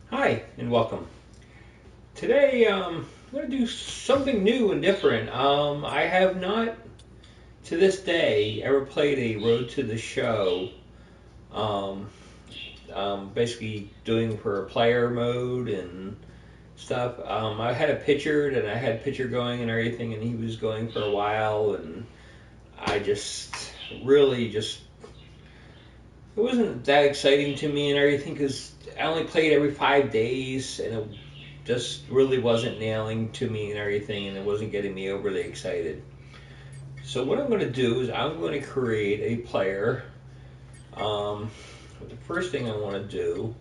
Hi, and welcome. Today, I'm going to do something new and different. I have not, to this day, ever played a Road to the Show. Um, Basically, doing for player mode and stuff. I had a pitcher, and I had pitcher going and everything, and he was going for a while, and I just really just it wasn't that exciting to me and everything because I only played every 5 days, and it just really wasn't nailing to me and everything, and it wasn't getting me overly excited. So what I'm going to do is I'm going to create a player. Um, the first thing I want to do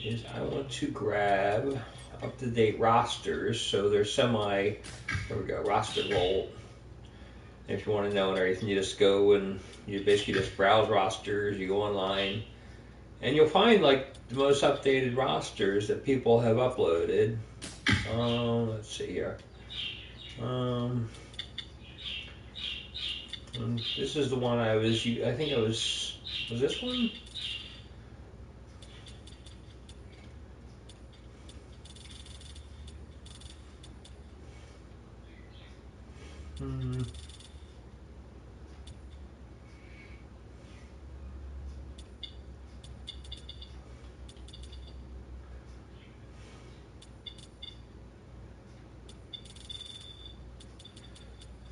is I want to grab up-to-date rosters, so they're there we go, roster vault. If you want to know and everything, you just go and you basically just browse rosters, you go online, and you'll find like the most updated rosters that people have uploaded. Let's see here. Um, this is the one I think it was this one? Hmm.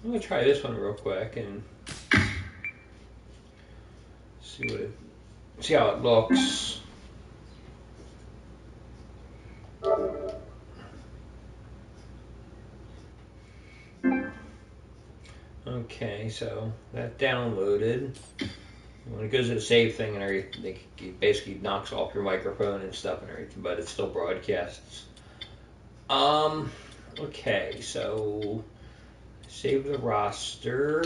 I'm gonna try this one real quick and see how it looks. Okay, so that downloaded. When it goes to the save thing and everything, it basically knocks off your microphone and stuff and everything, but it still broadcasts. Um, okay, so save the roster.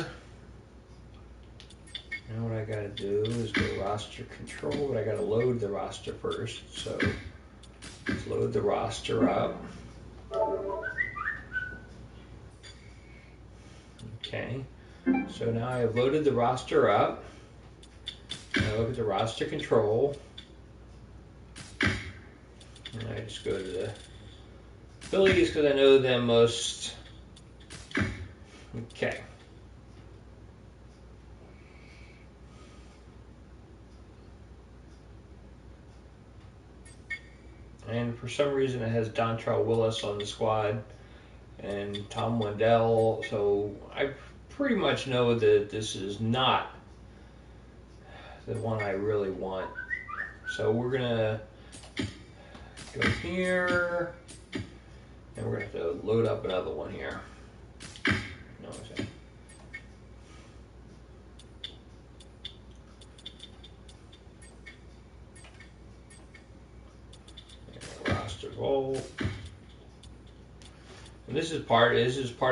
Now what I gotta do is go to roster control, but I gotta load the roster first. So let's load the roster up. Okay, so now I've loaded the roster up. I look at the roster control, and I just go to the Phillies because I know them most. Okay. And for some reason, it has Dontrell Willis on the squad and Tom Wendell. So I pretty much know that this is not the one I really want. So we're gonna go here, and we're gonna have to load up another one here. No, okay. Roster roll. And this is part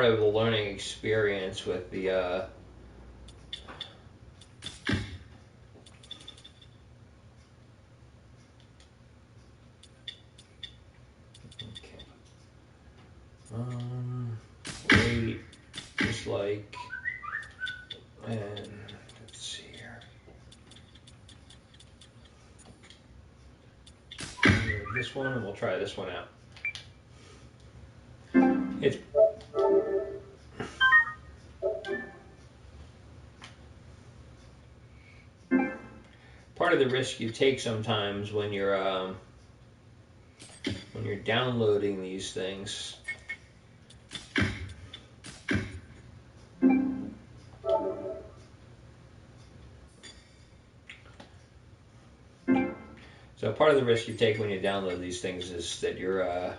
of the learning experience with the okay. Wait, just like, and let's see here. This one, and we'll try this one out. It's part of the risk you take sometimes when you're downloading these things. So part of the risk you take when you download these things is that your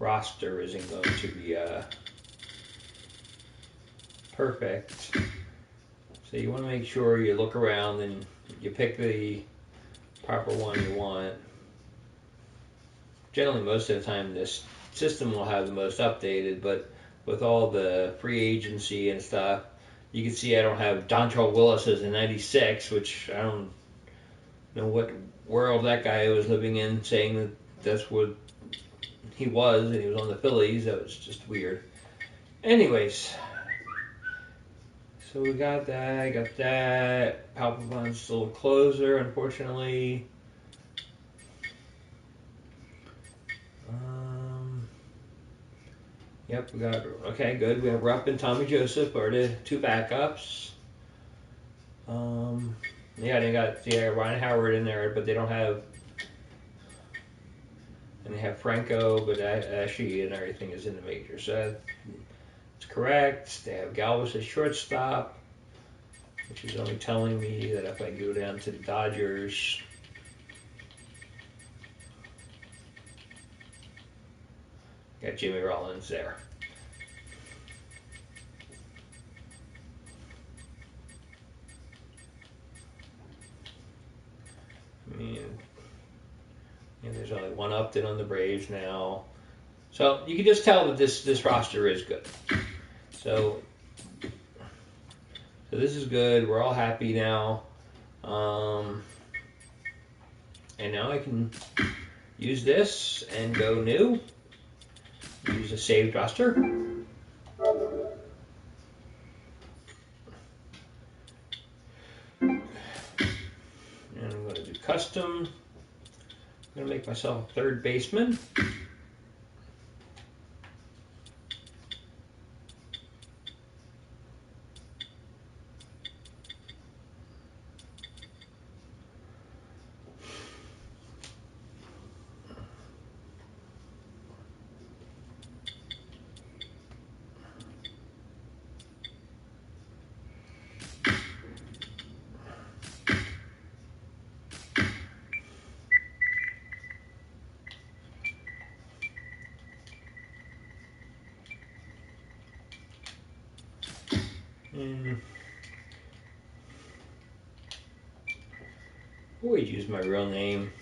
roster isn't going to be perfect. So you want to make sure you look around and you pick the proper one you want. Generally, most of the time, this system will have the most updated, but with all the free agency and stuff, you can see I don't have Dontrell Willis as a 96, which I don't know what world that guy was living in, saying that that's what he was, and he was on the Phillies. That was just weird. Anyways, so we got that. I got that. Palpabon's still a closer, unfortunately. Yep, we got, okay, good. We have Rupp and Tommy Joseph are the two backups. Yeah, they got Ryan Howard in there, but they don't have, and they have Franco, but Ashley and everything is in the major. So it's correct. They have Galvis as shortstop, which is only telling me that if I go down to the Dodgers, got Jimmy Rollins there. I mean, there's only one Upton on the Braves now. So you can just tell that this roster is good. So this is good. We're all happy now. And now I can use this and go new. Use a saved roster. And I'm going to do custom. I'm going to make myself a third baseman. Always use my real name.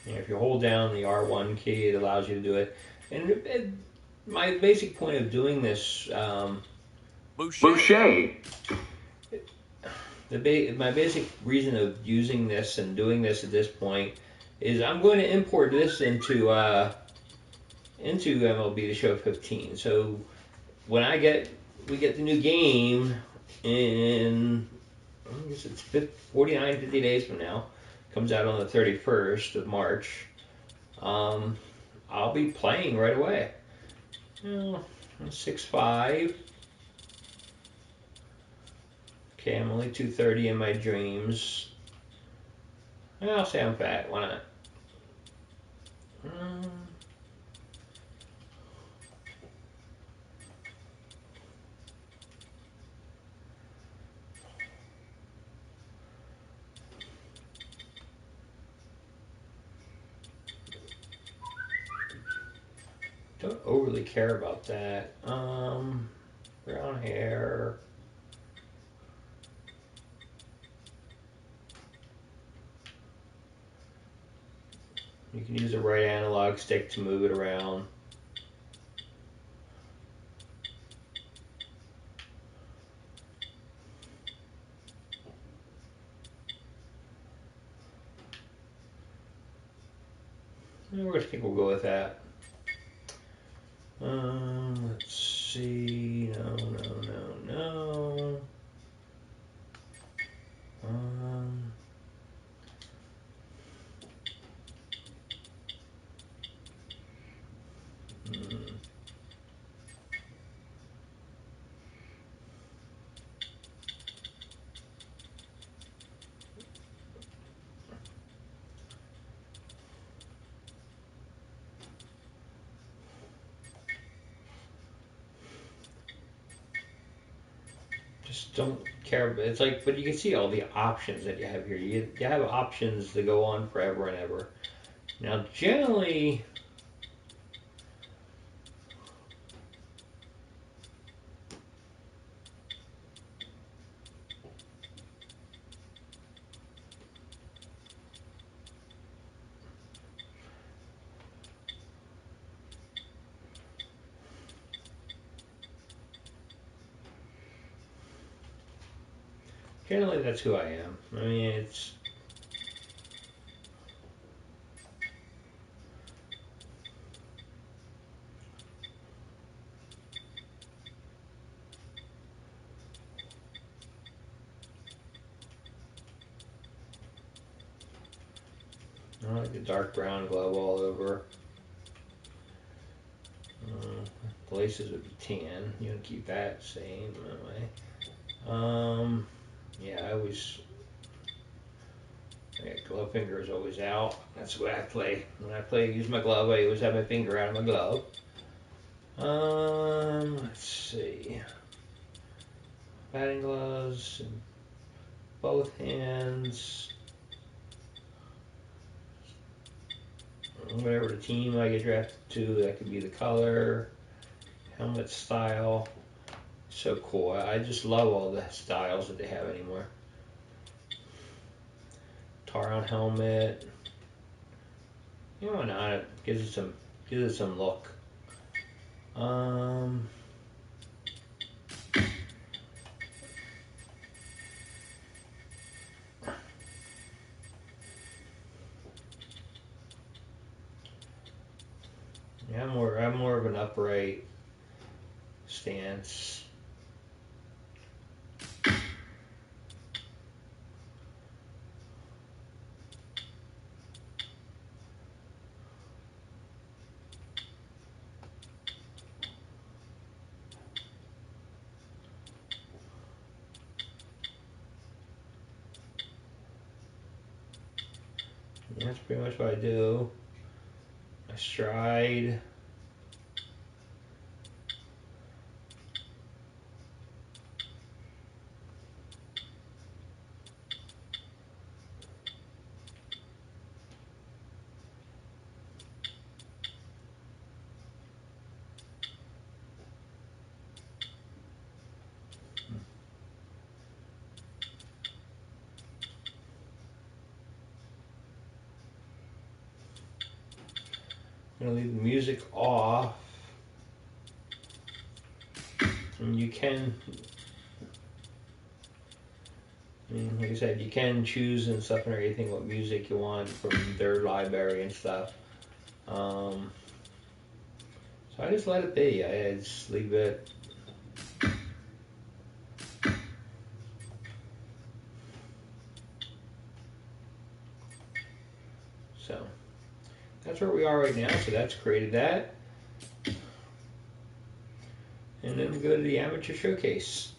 If you hold down the R1 key, it allows you to do it. And my basic point of doing this, Boucher. My basic reason of using this and doing this at this point is I'm going to import this into MLB The Show 15. So when we get the new game in, I guess it's 49, 50 days from now. Comes out on the 31st of March. I'll be playing right away. 6'5". Okay, I'm only 230 in my dreams. I'll say I'm fat. Why not? Don't overly care about that. Brown hair. You can use a right analog stick to move it around. I think we'll go with that. Let's see. No. Just don't care. It's like, but you can see all the options that you have here. You have options to go on forever and ever. Now, generally, Generally, that's who I am. I mean, it's... I like the dark brown glove all over. The laces would be tan. You want to keep that same anyway. Yeah, I always... Yeah, glove finger is always out. That's the way I play. When I use my glove, I always have my finger out of my glove. Let's see. Batting gloves in both hands. Whatever the team I get drafted to, that could be the color, helmet style. So cool. I just love all the styles that they have anymore. Tar on helmet. You know, why not? It gives it some look. Yeah, I'm more of an upright stance. That's pretty much what I do. I stride. I'm going to leave the music off. And you can, like I said, you can choose and stuff and everything what music you want from their library and stuff. So I just let it be. I just leave it. So that's where we are right now. So that's created that. And then we go to the amateur showcase.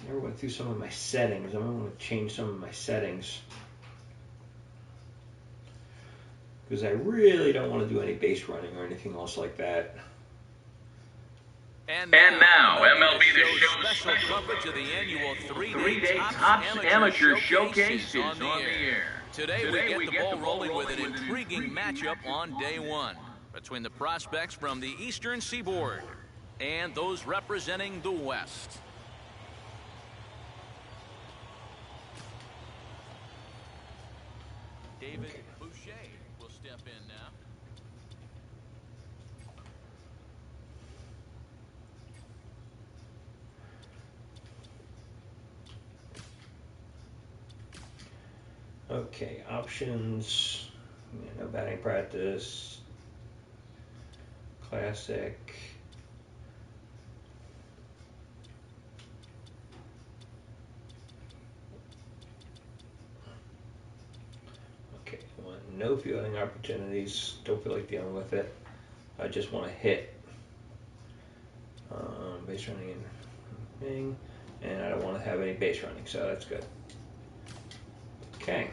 I never went through some of my settings. I'm going to change some of my settings. Because I really don't want to do any base running or anything else like that. And now, MLB The Show's special coverage of the annual three-day Topps Amateur Showcase is on the air. Today we get the ball rolling with an intriguing matchup on day one between the prospects from the Eastern Seaboard and those representing the West. David Boucher will step in now. Okay, options. No batting practice. Classic. Okay, no fielding opportunities. Don't feel like dealing with it. I just want to hit. Base running and thing. And I don't want to have any base running, so that's good. Okay.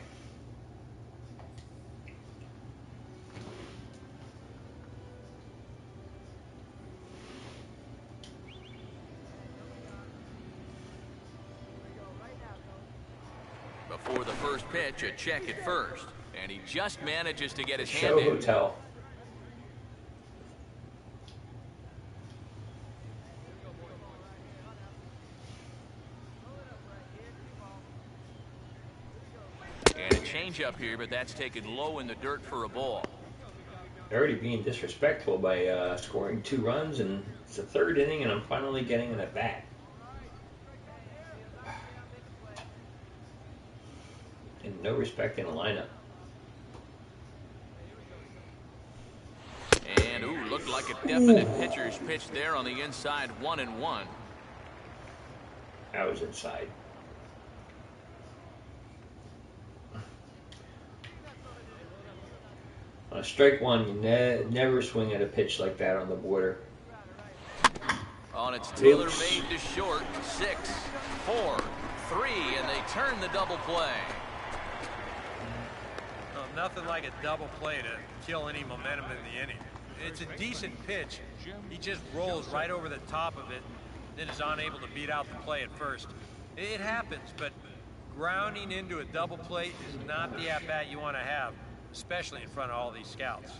Before for the first pitch, a check at first. And he just manages to get his Show hand in. Hotel. And a changeup here, but that's taken low in the dirt for a ball. They're already being disrespectful by scoring 2 runs, and it's the 3rd inning, and I'm finally getting an at-bat. And no respect in the lineup. And, ooh, looked like a definite pitcher's pitch there on the inside, 1-1. That was inside. On strike 1, you never swing at a pitch like that on the border. On its tailor-made to short, 6, 4, 3, and they turn the double play. Well, nothing like a double play to kill any momentum in the inning. It's a decent pitch. He just rolls right over the top of it, then is unable to beat out the play at first. It happens, but grounding into a double play is not the at-bat you want to have, especially in front of all these scouts.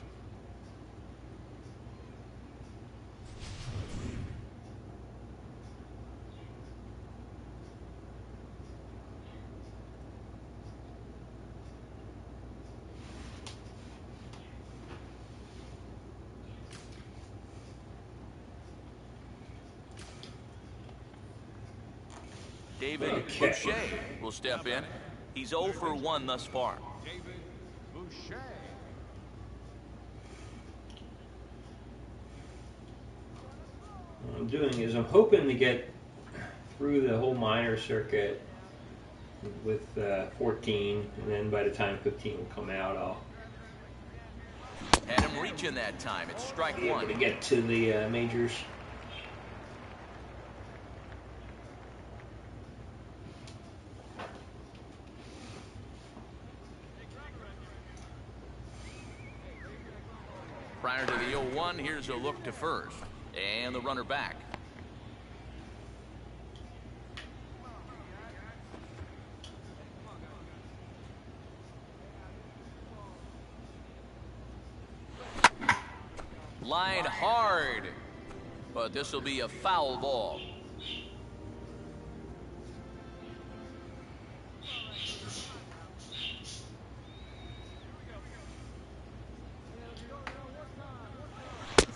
David Boucher will step in. He's 0 for 1 thus far. What I'm doing is I'm hoping to get through the whole minor circuit with 14, and then by the time 15 will come out, I'll Had him reach in that time. It's strike be able 1. to get to the majors. Prior to the 0-1, here's a look to first. And the runner back. Line hard. But this will be a foul ball.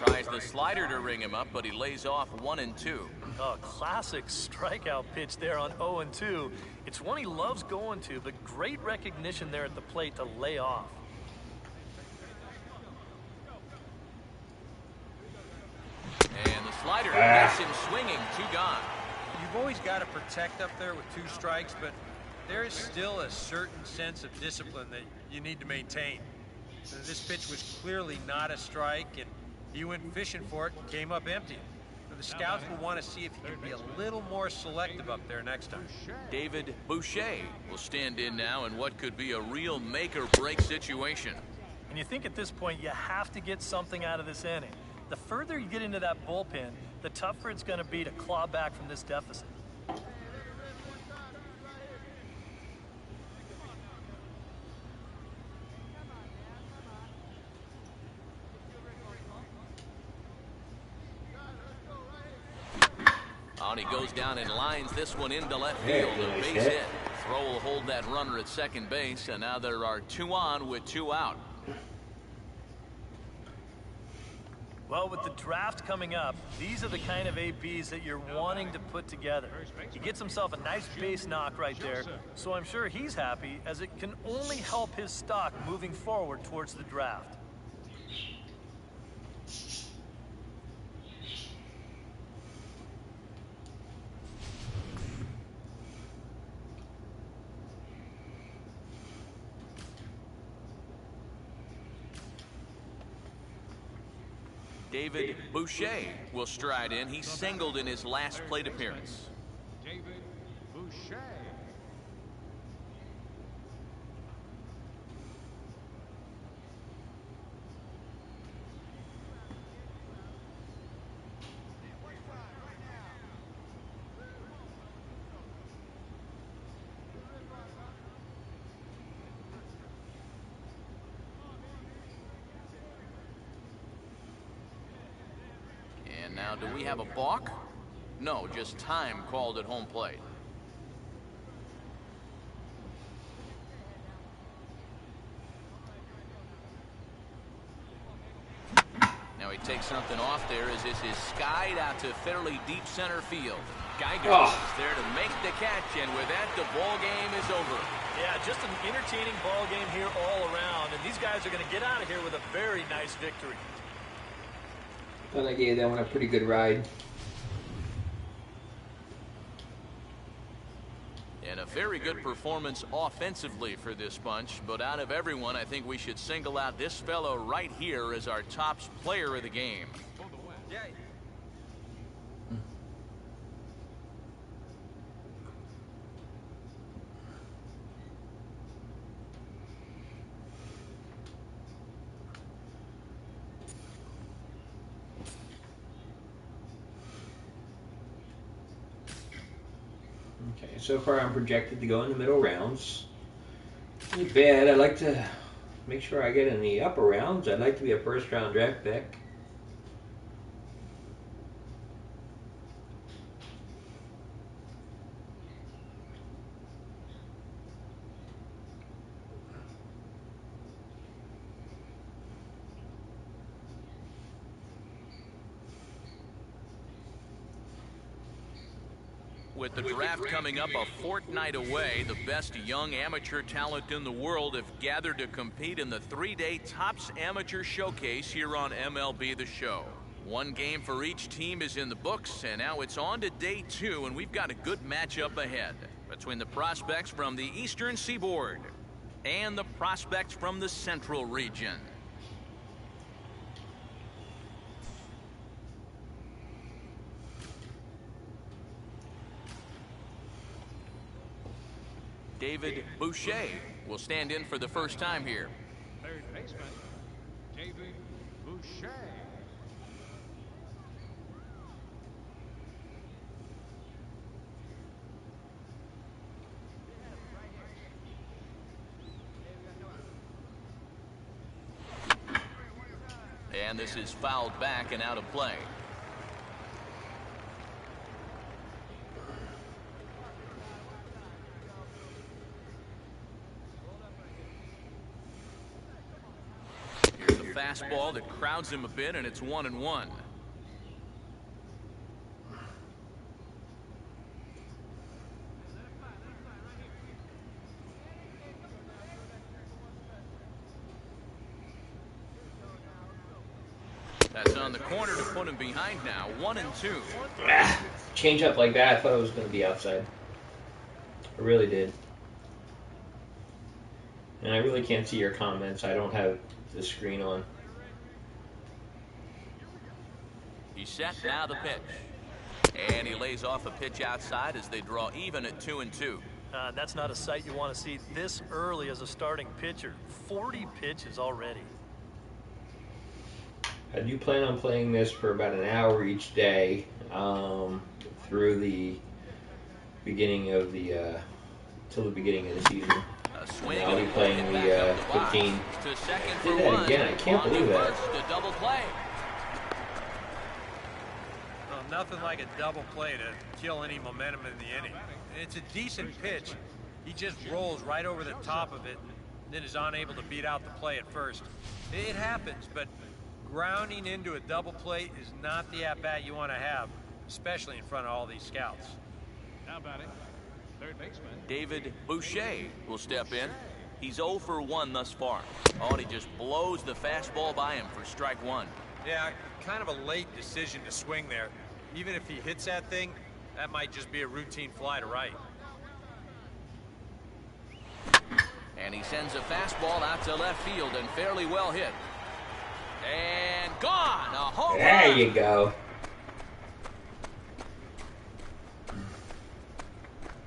Tries the slider to ring him up, but he lays off 1-2. A classic strikeout pitch there on 0-2. It's one he loves going to, but great recognition there at the plate to lay off. And the slider gets him swinging. 2 gone. You've always got to protect up there with 2 strikes, but there is still a certain sense of discipline that you need to maintain. This pitch was clearly not a strike, and he went fishing for it and came up empty. The scouts will want to see if he can be a little more selective up there next time. David Boucher will stand in now in what could be a real make-or-break situation. And you think at this point you have to get something out of this inning. The further you get into that bullpen, the tougher it's going to be to claw back from this deficit. And he goes down and lines this one into left field. A base hit. Throw will hold that runner at second base, and now there are 2 on with 2 out. Well, with the draft coming up, these are the kind of ABs that you're wanting to put together. He gets himself a nice base knock right there, so I'm sure he's happy, as it can only help his stock moving forward towards the draft. David Boucher will stride in. He singled in his last plate appearance. David Boucher. Now, do we have a balk? No, just time called at home plate. Now he takes something off there as this is skied out to fairly deep center field. Geiger is there to make the catch, and with that, the ball game is over. Yeah, just an entertaining ball game here all around, and these guys are going to get out of here with a very nice victory. Thought I gave that one a pretty good ride. And a very good performance offensively for this bunch, but out of everyone, I think we should single out this fellow right here as our top player of the game. Yeah. Okay, so far I'm projected to go in the middle rounds. Not bad. I'd like to make sure I get in the upper rounds. I'd like to be a first round draft pick. With the draft coming up a fortnight away, the best young amateur talent in the world have gathered to compete in the 3-day Topps Amateur Showcase here on MLB The Show. One game for each team is in the books, and now it's on to day 2, and we've got a good matchup ahead between the prospects from the Eastern Seaboard and the prospects from the Central Region. David Boucher will stand in for the first time here. Third baseman, David Boucher. And this is fouled back and out of play. Fastball that crowds him a bit, and it's 1-1. That's on the corner to put him behind now. 1-2. Change up like that, I thought it was going to be outside. I really did. And I really can't see your comments. I don't have the screen on. He's set, now the pitch. And he lays off a pitch outside as they draw even at 2-2. That's not a sight you want to see this early as a starting pitcher. 40 pitches already. I do plan on playing this for about an hour each day through the beginning of the till the beginning of the season. I'll be playing the 15. To second I for did that one. again. I can't believe that. To double play. Well, nothing like a double play to kill any momentum in the inning. It's a decent pitch. He just rolls right over the top of it and then is unable to beat out the play at first. It happens, but grounding into a double play is not the at-bat you want to have, especially in front of all these scouts. Now batting, third baseman, David Boucher will step in. He's 0 for 1 thus far. Oh, and he just blows the fastball by him for strike 1. Yeah, kind of a late decision to swing there. Even if he hits that thing, that might just be a routine fly to right. And he sends a fastball out to left field and fairly well hit. And gone! A home run! There you go.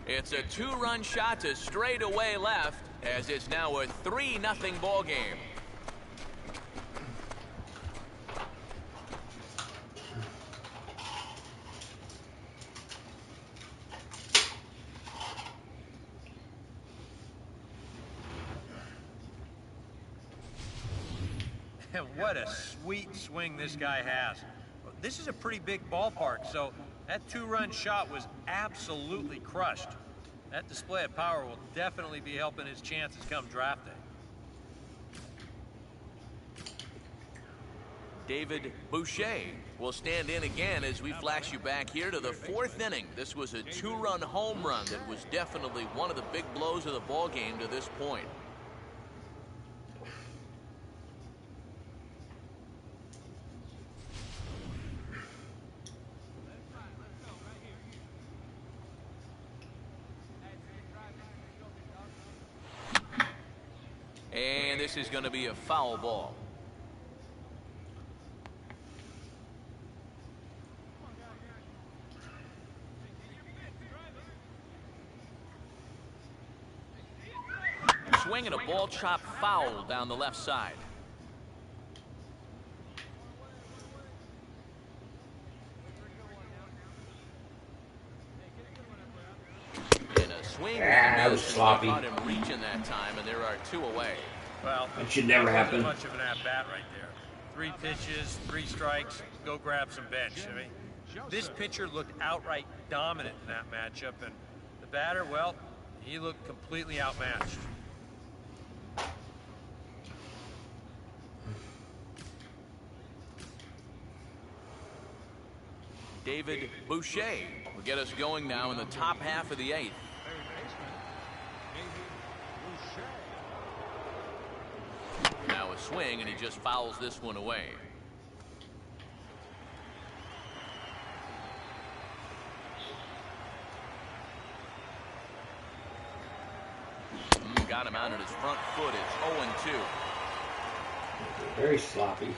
It's a 2-run shot to straightaway left, as it's now a 3-0 ball game. And what a sweet swing this guy has. this is a pretty big ballpark, so that 2-run shot was absolutely crushed. That display of power will definitely be helping his chances come draft day. David Boucher will stand in again as we flash you back here to the 4th inning. This was a 2-run home run that was definitely one of the big blows of the ball game to this point. And this is going to be a foul ball. Swing and a ball chopped foul down the left side. And a swing. That was sloppy. Caught him reaching that time, and there are 2 away. Well, that should never happen. Much of an at-bat right there. 3 pitches, 3 strikes. Go grab some bench. I mean, this pitcher looked outright dominant in that matchup, and the batter, well, he looked completely outmatched. David Boucher will get us going now in the top half of the 8th. Now a swing, and he just fouls this one away. Got him out on his front foot. It's 0-2. Very sloppy.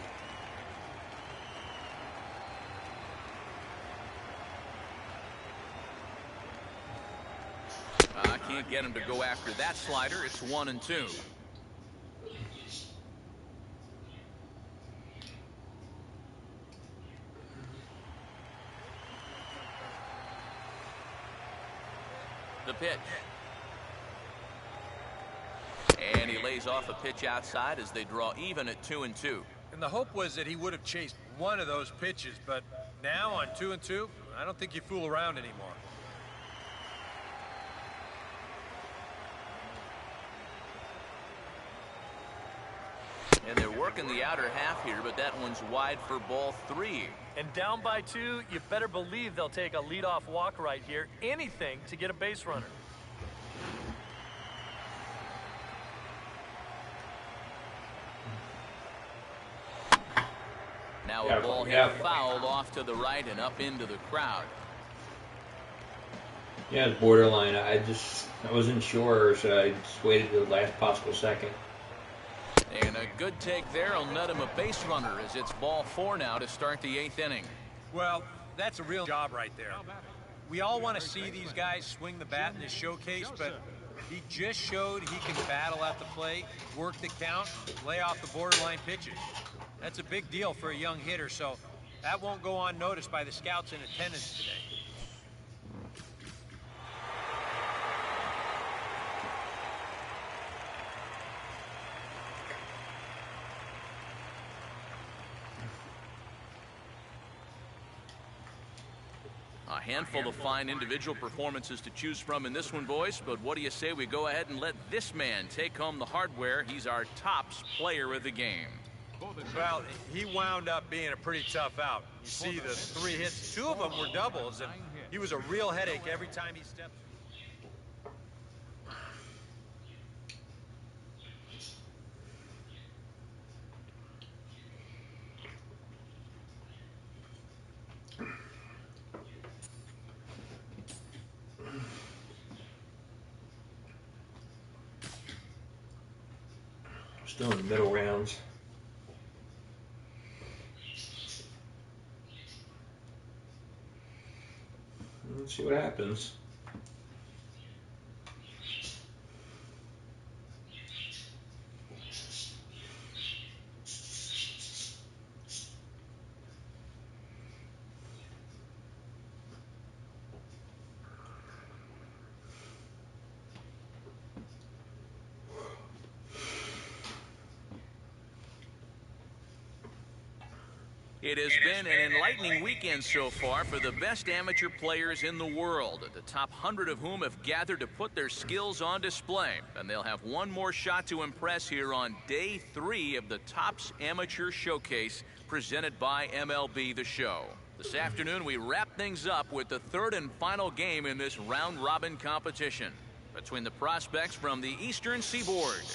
I can't get him to go after that slider. It's 1-2. The pitch. And he lays off a pitch outside as they draw even at 2-2. And the hope was that he would have chased one of those pitches, but now on 2-2, I don't think you fool around anymore. And they're working the outer half here, but that one's wide for ball 3. And down by 2, you better believe they'll take a leadoff walk right here. Anything to get a base runner. Now a ball hit fouled off to the right and up into the crowd. Yeah, it's borderline. I wasn't sure, so I just waited the last possible second. And a good take there will net him a base runner as it's ball 4 now to start the 8th inning. Well, that's a real job right there. We all want to see these guys swing the bat in this showcase, but he just showed he can battle at the plate, work the count, lay off the borderline pitches. That's a big deal for a young hitter, so that won't go unnoticed by the scouts in attendance today. A handful of fine individual performances to choose from in this one, boys, but what do you say we go ahead and let this man take home the hardware? He's our tops player of the game. Well, he wound up being a pretty tough out. You see the 3 hits, 2 of them were doubles, and he was a real headache every time he stepped. Still in the middle rounds. Let's see what happens. It has been an enlightening weekend so far for the best amateur players in the world, the top 100 of whom have gathered to put their skills on display. And they'll have one more shot to impress here on Day 3 of the Topps Amateur Showcase presented by MLB The Show. This afternoon, we wrap things up with the third and final game in this round-robin competition between the prospects from the Eastern Seaboard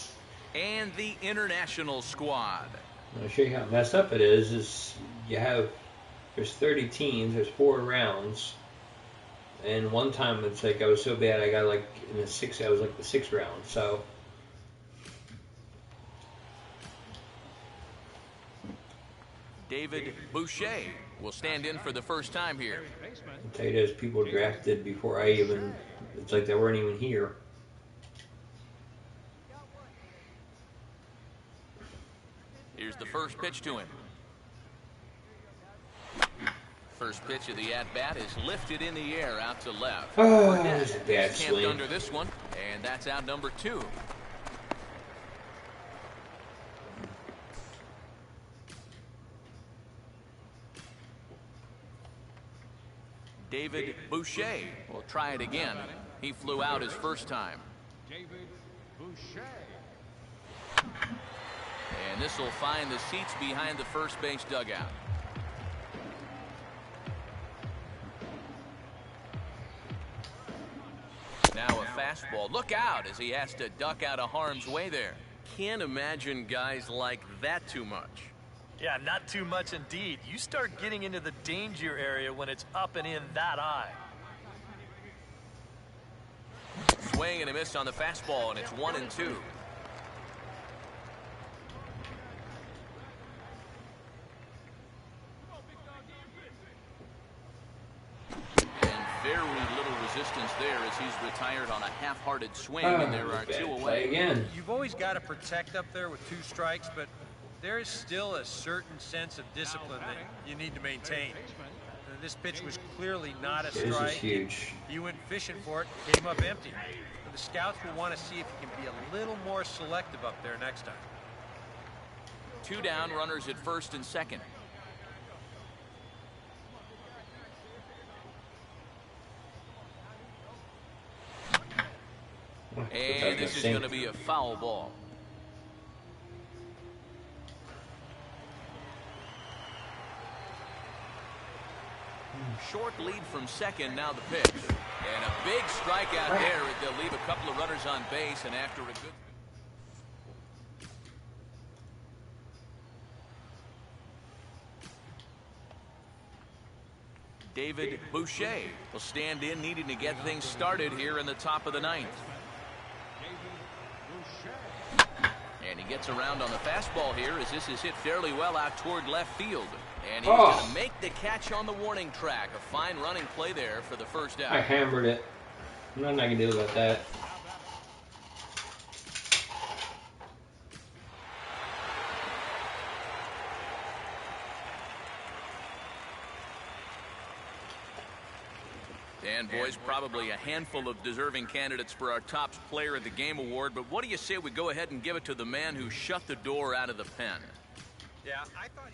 and the international squad. I'll show you how messed up it is there's 30 teams, there's 4 rounds, and one time it's like I was so bad I got like in the 6th, I was like the 6th round, so. David Boucher will stand in for the first time here. I'll tell you, there's people drafted before it's like they weren't even here. Here's the first pitch to him. First pitch of the at-bat is lifted in the air out to left. Oh, that was a bad swing. Under this one, and that's out number 2. David Boucher will try it again. He flew out his first time. David Boucher. And this will find the seats behind the first base dugout. Now a fastball. Look out as he has to duck out of harm's way there. Can't imagine guys like that too much. Yeah, not too much indeed. You start getting into the danger area when it's up and in that high. Swing and a miss on the fastball, and it's 1-2. Very little resistance there as he's retired on a half-hearted swing, and there are 2 away. Again. You've always got to protect up there with 2 strikes, but there is still a certain sense of discipline that you need to maintain. This pitch was clearly not a strike. This is huge. He went fishing for it, came up empty. But the scouts will want to see if he can be a little more selective up there next time. 2 down, runners at first and second. And this is going to be a foul ball. Short lead from second, now the pitch. And a big strikeout there. They'll leave a couple of runners on base, and after a good... David Boucher will stand in, needing to get things started here in the top of the 9th. And he gets around on the fastball here as this is hit fairly well out toward left field. And he's going to make the catch on the warning track. A fine running play there for the first out. I hammered it. Nothing I can do about that. And boys, probably a handful of deserving candidates for our Topps Player of the Game award, but what do you say we go ahead and give it to the man who shut the door out of the pen? Yeah, I thought...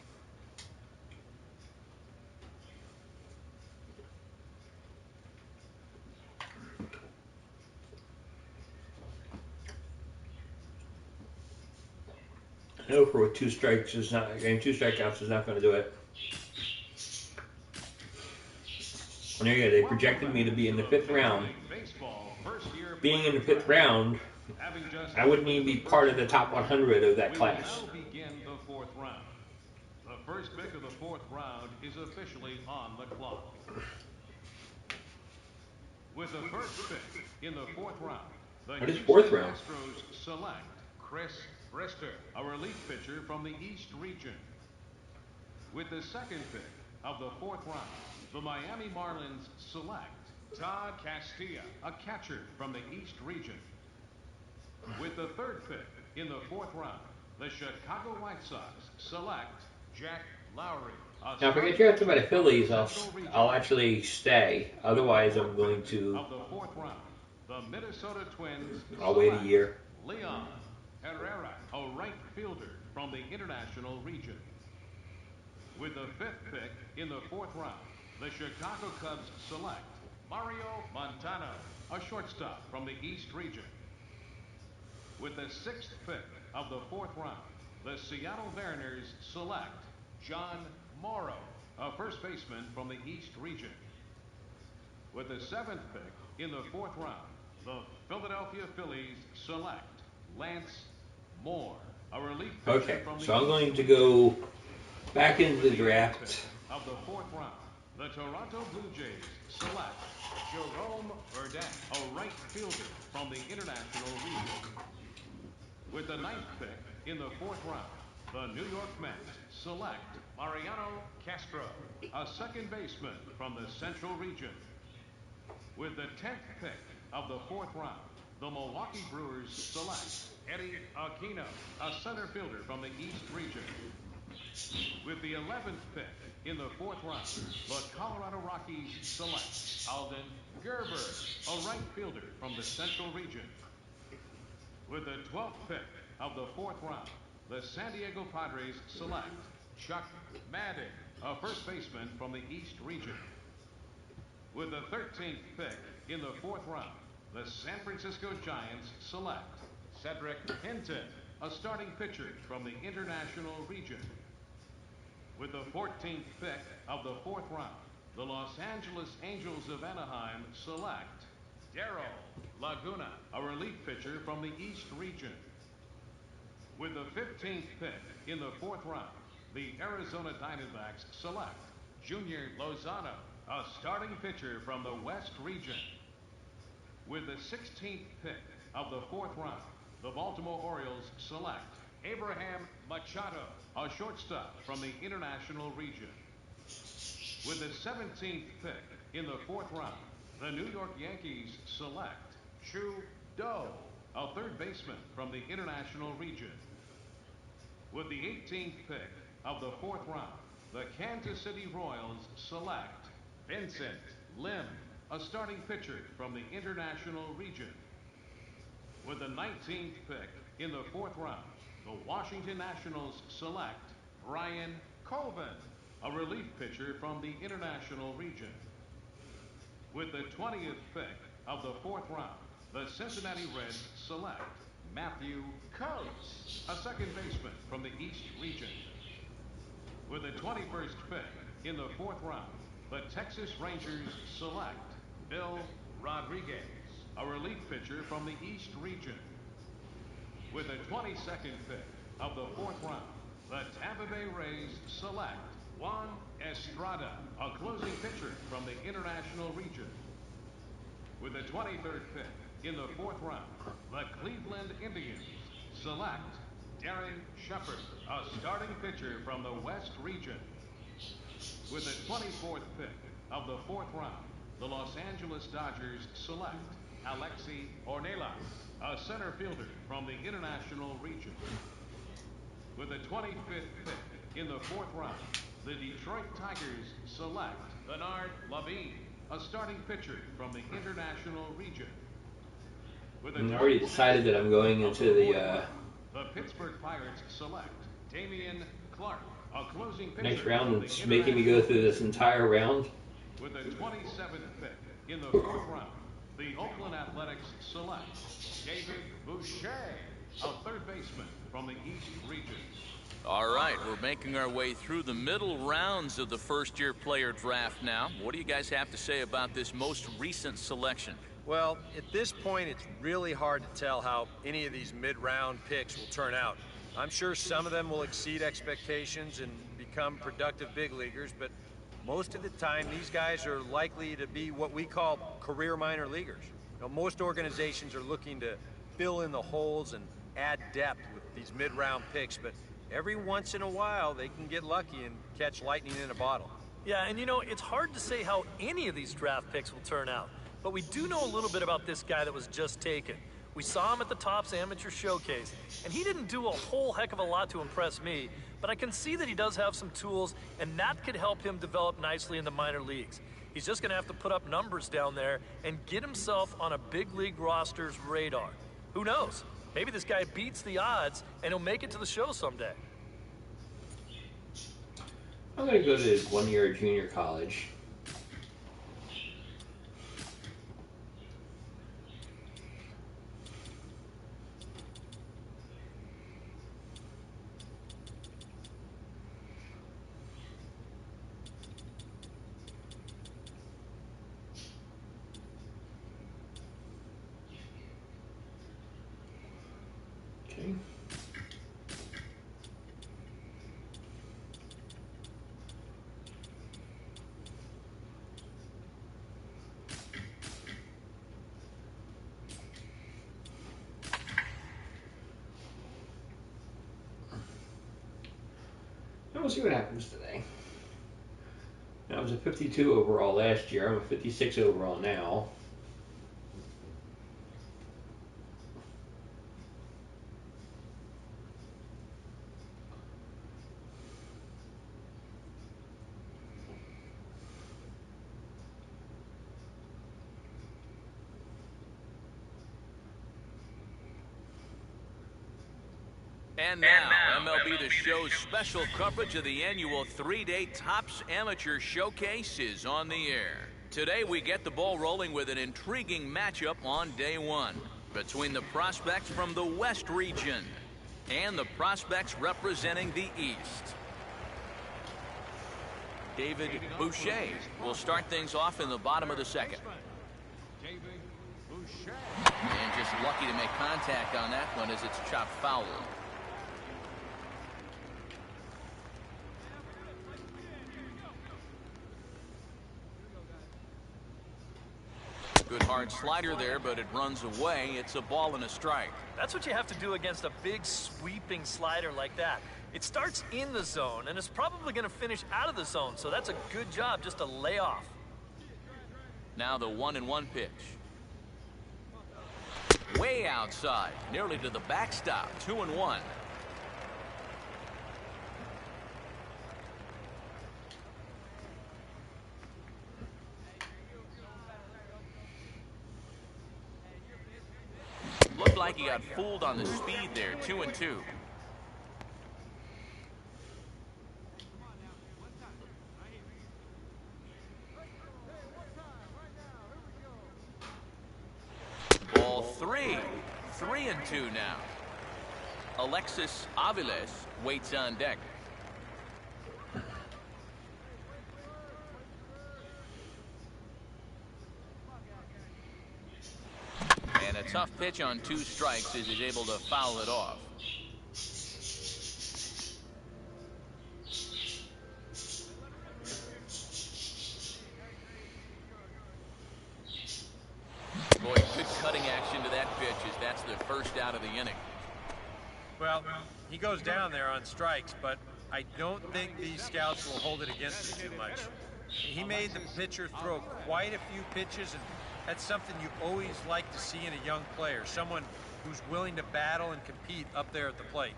No, for 2 strikes is not, getting 2 strikeouts is not going to do it. And there you go, they projected me to be in the 5th round. Being in the 5th round, I wouldn't even be part of the top 100 of that class. Begin the 4th round. The first pick of the 4th round is officially on the clock. With the first pick in the 4th round, What is 4th round? Astros select Chris Brister, a relief pitcher from the East region. With the second pick of the 4th round, the Miami Marlins select Todd Castilla, a catcher from the East region. With the third pick in the 4th round, the Chicago White Sox select Jack Lowry. Now, if I get drafted by the Phillies, I'll actually stay. Otherwise, I'm going to. Of the 4th round, the Minnesota Twins. I'll wait a year. Leon Herrera, a right fielder from the international region. With the 5th pick in the 4th round, the Chicago Cubs select Mario Montano, a shortstop from the East region. With the 6th pick of the 4th round, the Seattle Mariners select John Morrow, a first baseman from the East region. With the 7th pick in the 4th round, the Philadelphia Phillies select Lance Moore, a relief pitcher from the so I'm going to go back into the draft. Of the 4th round, the Toronto Blue Jays select Jerome Verdun, a right fielder from the International region. With the 9th pick in the 4th round, the New York Mets select Mariano Castro, a second baseman from the Central region. With the 10th pick of the 4th round, the Milwaukee Brewers select Eddie Aquino, a center fielder from the East region. With the 11th pick in the 4th round, the Colorado Rockies select Alden Gerber, a right fielder from the Central region. With the 12th pick of the 4th round, the San Diego Padres select Chuck Madden, a first baseman from the East region. With the 13th pick in the 4th round, the San Francisco Giants select Cedric Hinton, a starting pitcher from the International region. With the 14th pick of the 4th round, the Los Angeles Angels of Anaheim select Darryl Laguna, a relief pitcher from the East region. With the 15th pick in the 4th round, the Arizona Diamondbacks select Junior Lozano, a starting pitcher from the West region. With the 16th pick of the 4th round, the Baltimore Orioles select Abraham Machado, a shortstop from the International region. With the 17th pick in the 4th round, the New York Yankees select Chu Do, a third baseman from the International region. With the 18th pick of the 4th round, the Kansas City Royals select Vincent Lim, a starting pitcher from the International region. With the 19th pick in the 4th round, the Washington Nationals select Brian Colvin, a relief pitcher from the International region. With the 20th pick of the 4th round, the Cincinnati Reds select Matthew Coates, a second baseman from the East region. With the 21st pick in the 4th round, the Texas Rangers select Bill Rodriguez, a relief pitcher from the East region. With the 22nd pick of the 4th round, the Tampa Bay Rays select Juan Estrada, a closing pitcher from the International region. With the 23rd pick in the 4th round, the Cleveland Indians select Darren Shepard, a starting pitcher from the West region. With the 24th pick of the 4th round, the Los Angeles Dodgers select Alexi Ornelas, a center fielder from the International region. With the 25th pick in the 4th round, the Detroit Tigers select Bernard Lavine, a starting pitcher from the International region. I've already decided that I'm going into the Pittsburgh Pirates select Damian Clark, a closing pitcher next round. It's making me go through this entire round. With the 27th pick in the 4th round, the Oakland Athletics select David Boucher, a third baseman from the East region. All right, we're making our way through the middle rounds of the first-year player draft now. What do you guys have to say about this most recent selection? Well, at this point, it's really hard to tell how any of these mid-round picks will turn out. I'm sure some of them will exceed expectations and become productive big leaguers, but most of the time, these guys are likely to be what we call career minor leaguers. Most organizations are looking to fill in the holes and add depth with these mid-round picks, but every once in a while, they can get lucky and catch lightning in a bottle. Yeah, and it's hard to say how any of these draft picks will turn out. But we do know a little bit about this guy that was just taken. We saw him at the Topps Amateur Showcase, and he didn't do a whole heck of a lot to impress me, but I can see that he does have some tools, and that could help him develop nicely in the minor leagues. He's just going to have to put up numbers down there and get himself on a big league roster's radar. Who knows? Maybe this guy beats the odds, and he'll make it to the show someday. I'm going to go to 1 year junior college. Okay. And we'll see what happens today. I was a 52 overall last year. I'm a 56 overall now. And now, MLB The Show's special coverage of the annual 3-day Topps Amateur Showcase is on the air. Today, we get the ball rolling with an intriguing matchup on day one between the prospects from the West region and the prospects representing the East. David Boucher will start things off in the bottom of the second. And just lucky to make contact on that one as it's chopped foul. Good hard slider there, but it runs away. It's a ball and a strike. That's what you have to do against a big sweeping slider like that. It starts in the zone, and it's probably going to finish out of the zone, so that's a good job just to lay off. Now the 1-1 pitch. Way outside, nearly to the backstop. 2-1. Looked like he got fooled on the speed there. 2-2. Ball 3. 3-2 now. Alexis Aviles waits on deck. And a tough pitch on 2 strikes as he's able to foul it off. Boy, good cutting action to that pitch as that's the first out of the inning. Well, he goes down there on strikes, but I don't think these scouts will hold it against him too much. He made the pitcher throw quite a few pitches, and that's something you always like to see in a young player, someone who's willing to battle and compete up there at the plate.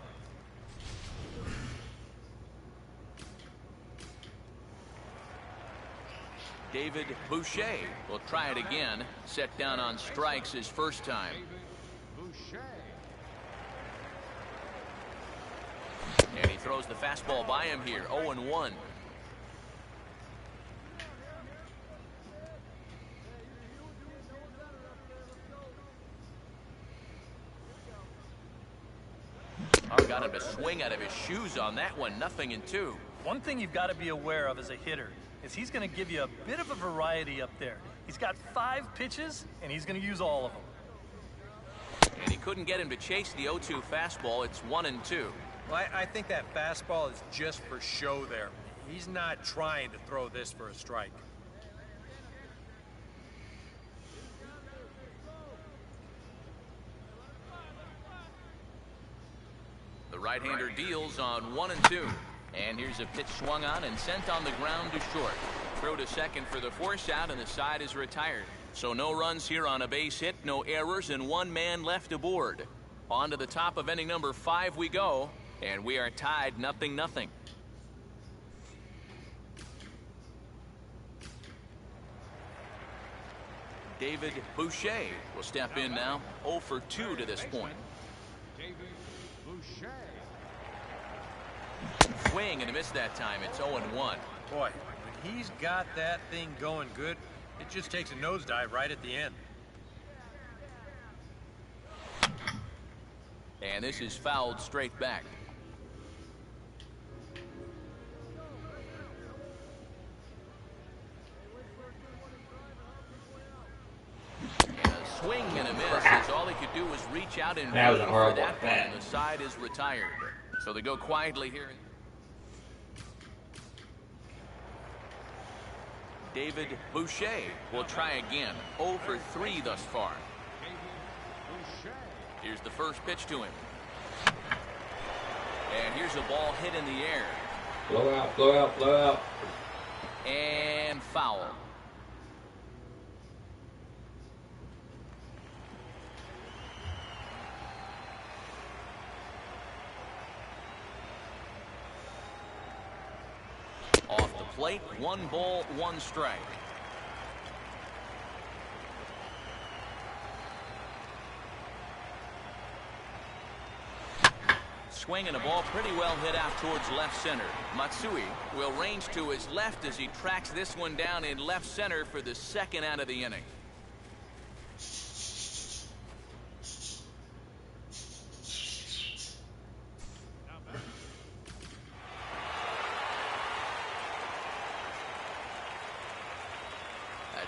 David Boucher will try it again. Set down on strikes his first time. And he throws the fastball by him here. 0-1. Oh, got him to swing out of his shoes on that one. 0-2. One thing you've got to be aware of as a hitter is he's going to give you a bit of a variety up there. He's got 5 pitches, and he's going to use all of them. And he couldn't get him to chase the 0-2 fastball. It's 1-2. Well, I think that fastball is just for show there. He's not trying to throw this for a strike. The right-hander deals on 1-2. And here's a pitch swung on and sent on the ground to short. Throw to second for the force out, and the side is retired. So no runs here on a base hit, no errors, and 1 man left aboard. On to the top of inning number 5 we go, and we are tied 0-0. David Boucher will step in now. 0 for 2 to this point. David Boucher. Swing and a miss that time. It's 0-1. Boy, when he's got that thing going good, it just takes a nosedive right at the end. And this is fouled straight back. And a swing and a miss, as all he could do was reach out and that was a for horrible that one, bat. and the side is retired. So they go quietly here. David Boucher will try again. 0 for 3 thus far. Here's the first pitch to him. And here's a ball hit in the air. Blow out, blow out, blow out. And foul. Off the plate, 1 ball, 1 strike. Swing and a ball pretty well hit out towards left center. Matsui will range to his left as he tracks this one down in left center for the second out of the inning.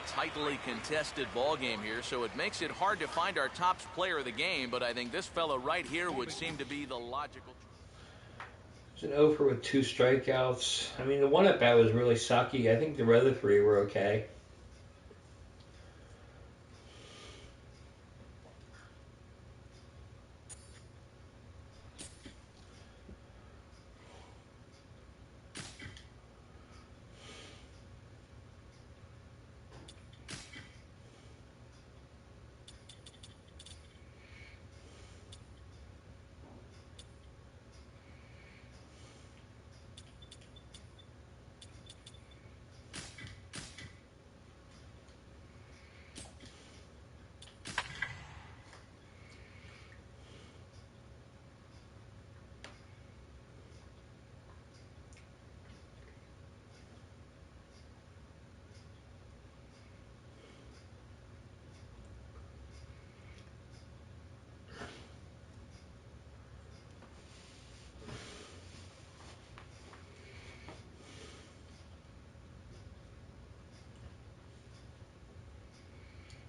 Tightly contested ball game here, so it makes it hard to find our top player of the game, but I think this fella right here would seem to be the logical. It's an over with 2 strikeouts. I mean, the one at bat was really sucky. I think the other 3 were okay.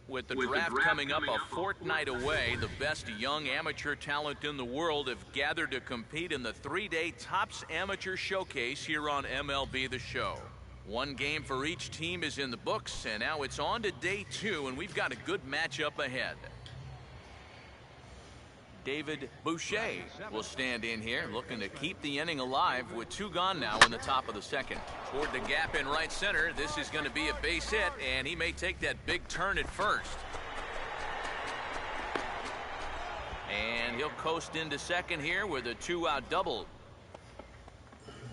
With the draft coming up a fortnight away, the best young amateur talent in the world have gathered to compete in the 3-day Topps Amateur Showcase here on MLB The Show. 1 game for each team is in the books, and now it's on to day 2, and we've got a good matchup ahead. David Boucher will stand in here, looking to keep the inning alive with 2 gone now in the top of the second. Toward the gap in right center, this is going to be a base hit, and he may take that big turn at first. And he'll coast into second here with a 2-out double.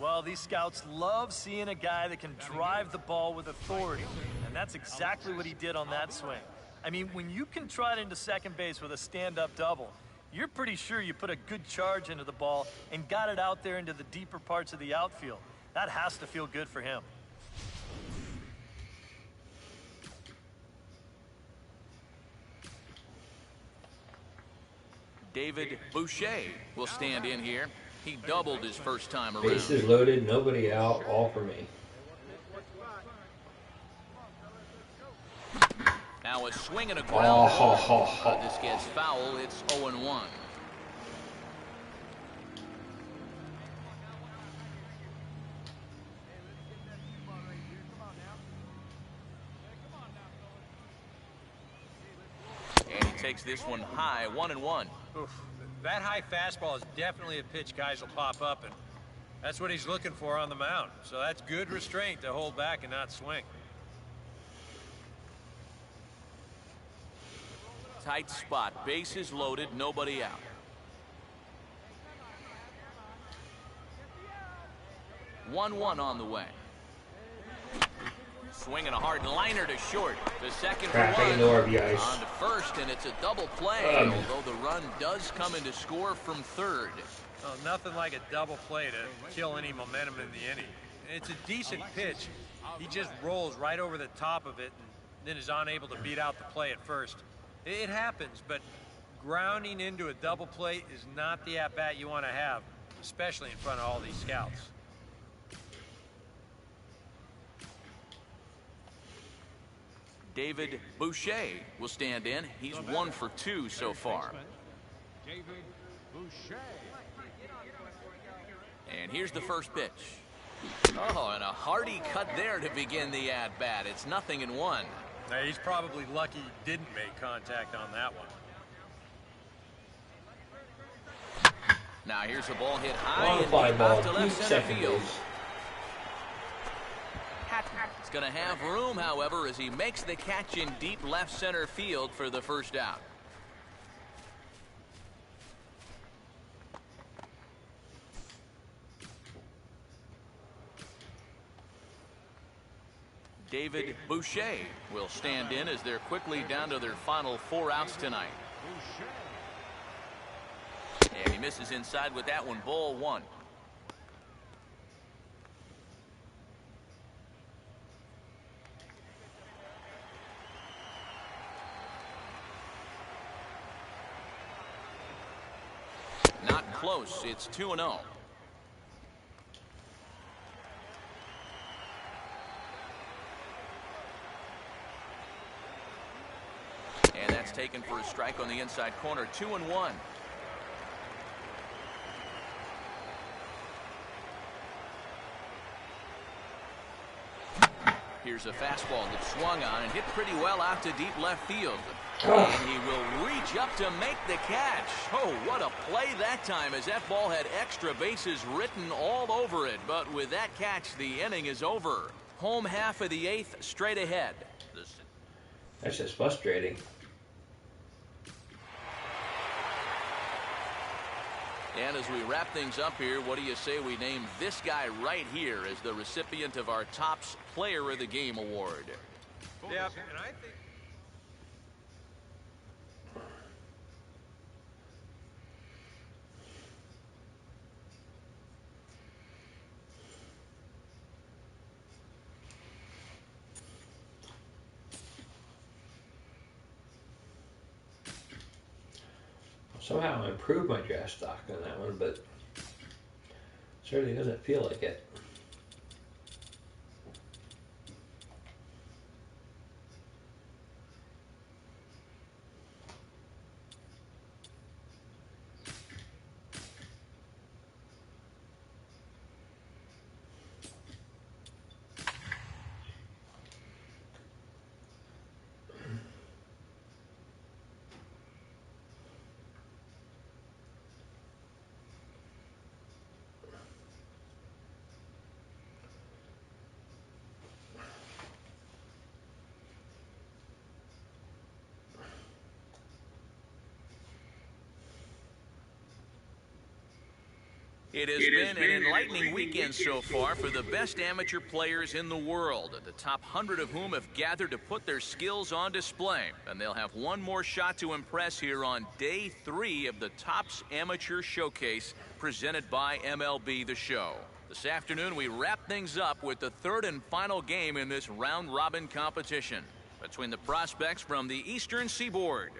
Well, these scouts love seeing a guy that can drive the ball with authority, and that's exactly what he did on that swing. I mean, when you can trot into second base with a stand-up double, you're pretty sure you put a good charge into the ball and got it out there into the deeper parts of the outfield. That has to feel good for him. David Boucher will stand in here. He doubled his first time around. Bases loaded, nobody out, all for me. Now a swing and a ground ball. This gets foul. It's 0-1. And he takes this one high, 1-1. Oof. That high fastball is definitely a pitch guys will pop up, and that's what he's looking for on the mound. So that's good restraint to hold back and not swing. Tight spot, bases loaded, nobody out. One on the way. Swinging a hard liner to short. The second for one. No RBIs. On to first, and it's a double play, although the run does come into score from third. Oh, nothing like a double play to kill any momentum in the inning. It's a decent pitch. He just rolls right over the top of it and then is unable to beat out the play at first. It happens, but grounding into a double play is not the at-bat you want to have, especially in front of all these scouts. David Boucher will stand in. He's 1 for 2 so far. David Boucher. And here's the first pitch. Oh, and a hearty cut there to begin the at-bat. It's 0-1. Now, he's probably lucky he didn't make contact on that one. Now here's a ball hit high and deep fly ball, out to left deep center second field. base. He's going to have room, however, as he makes the catch in deep left center field for the first out. David Boucher will stand in as they're quickly down to their final 4 outs tonight. And he misses inside with that one, ball 1. Not close. It's 2-0. And that's taken for a strike on the inside corner. 2-1. Here's a fastball that swung on and hit pretty well out to deep left field. And he will reach up to make the catch. Oh, what a play that time, as that ball had extra bases written all over it. But with that catch, the inning is over. Home half of the 8th straight ahead. That's just frustrating. And as we wrap things up here, what do you say we name this guy right here as the recipient of our Topps Player of the Game award? Yeah, and I think... Somehow I improved my draft stock on that one, but certainly doesn't feel like it. It has been an enlightening weekend so far for the best amateur players in the world, the top 100 of whom have gathered to put their skills on display. And they'll have one more shot to impress here on day 3 of the Topps Amateur Showcase presented by MLB The Show. This afternoon, we wrap things up with the 3rd and final game in this round-robin competition between the prospects from the Eastern Seaboard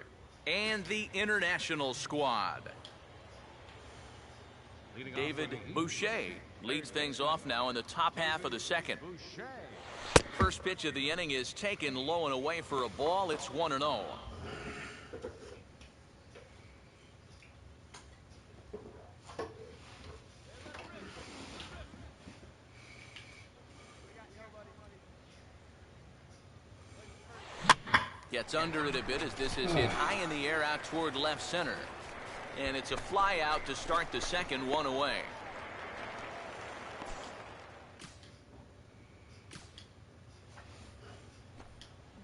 and the international squad. David Boucher leads things off now in the top half of the 2nd. First pitch of the inning is taken low and away for a ball. It's 1-0. Gets under it a bit as this is hit high in the air out toward left center. And it's a fly out to start the 2nd, 1 away.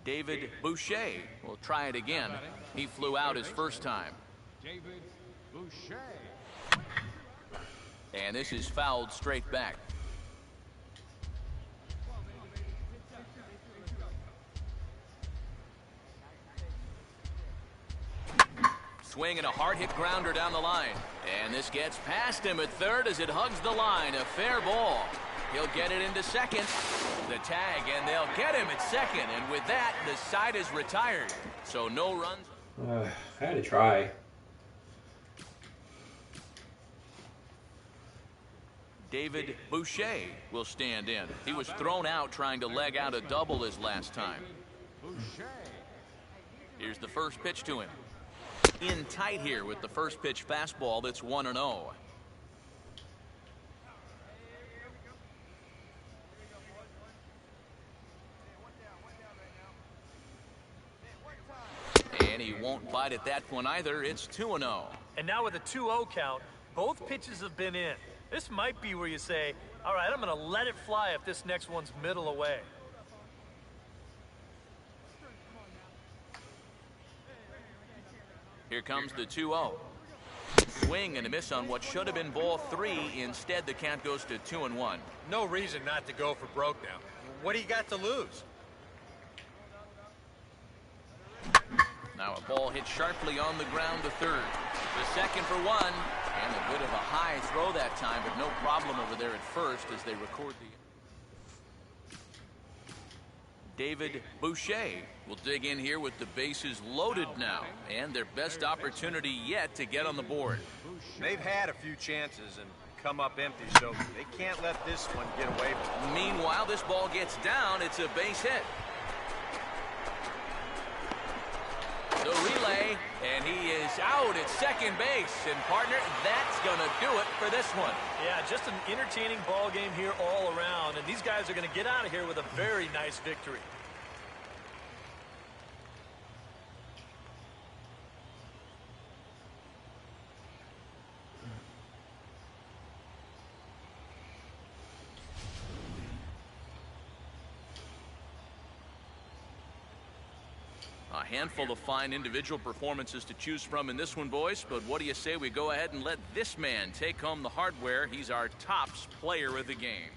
David Boucher will try it again. He flew out his first time. David Boucher. And this is fouled straight back. swing and a hard hit grounder down the line. And this gets past him at third as it hugs the line. A fair ball. He'll get it into second. The tag, and they'll get him at second. And with that, the side is retired. So no runs. I had to try. David Boucher will stand in. He was thrown out trying to leg out a double his last time. Here's the first pitch to him. In tight here with the first pitch fastball that's 1-0. And he won't bite at that one either. It's 2-0. And now with a 2-0 count, both pitches have been in. This might be where you say, all right, I'm going to let it fly if this next one's middle away. Here comes the 2-0. Swing and a miss on what should have been ball 3. Instead, the count goes to 2-1. No reason not to go for broke now. What do you got to lose? Now a ball hit sharply on the ground to third. The second for 1. And a bit of a high throw that time, but no problem over there at first as they record the... David Boucher will dig in here with the bases loaded now, and their best opportunity yet to get on the board. They've had a few chances and come up empty, so they can't let this one get away from them. Meanwhile, this ball gets down. It's a base hit. The relay, and he is out at second base. And, partner, that's going to do it for this one. Yeah, just an entertaining ball game here all around. And these guys are going to get out of here with a very nice victory. A handful of fine individual performances to choose from in this one, boys. But what do you say we go ahead and let this man take home the hardware? He's our tops player of the game.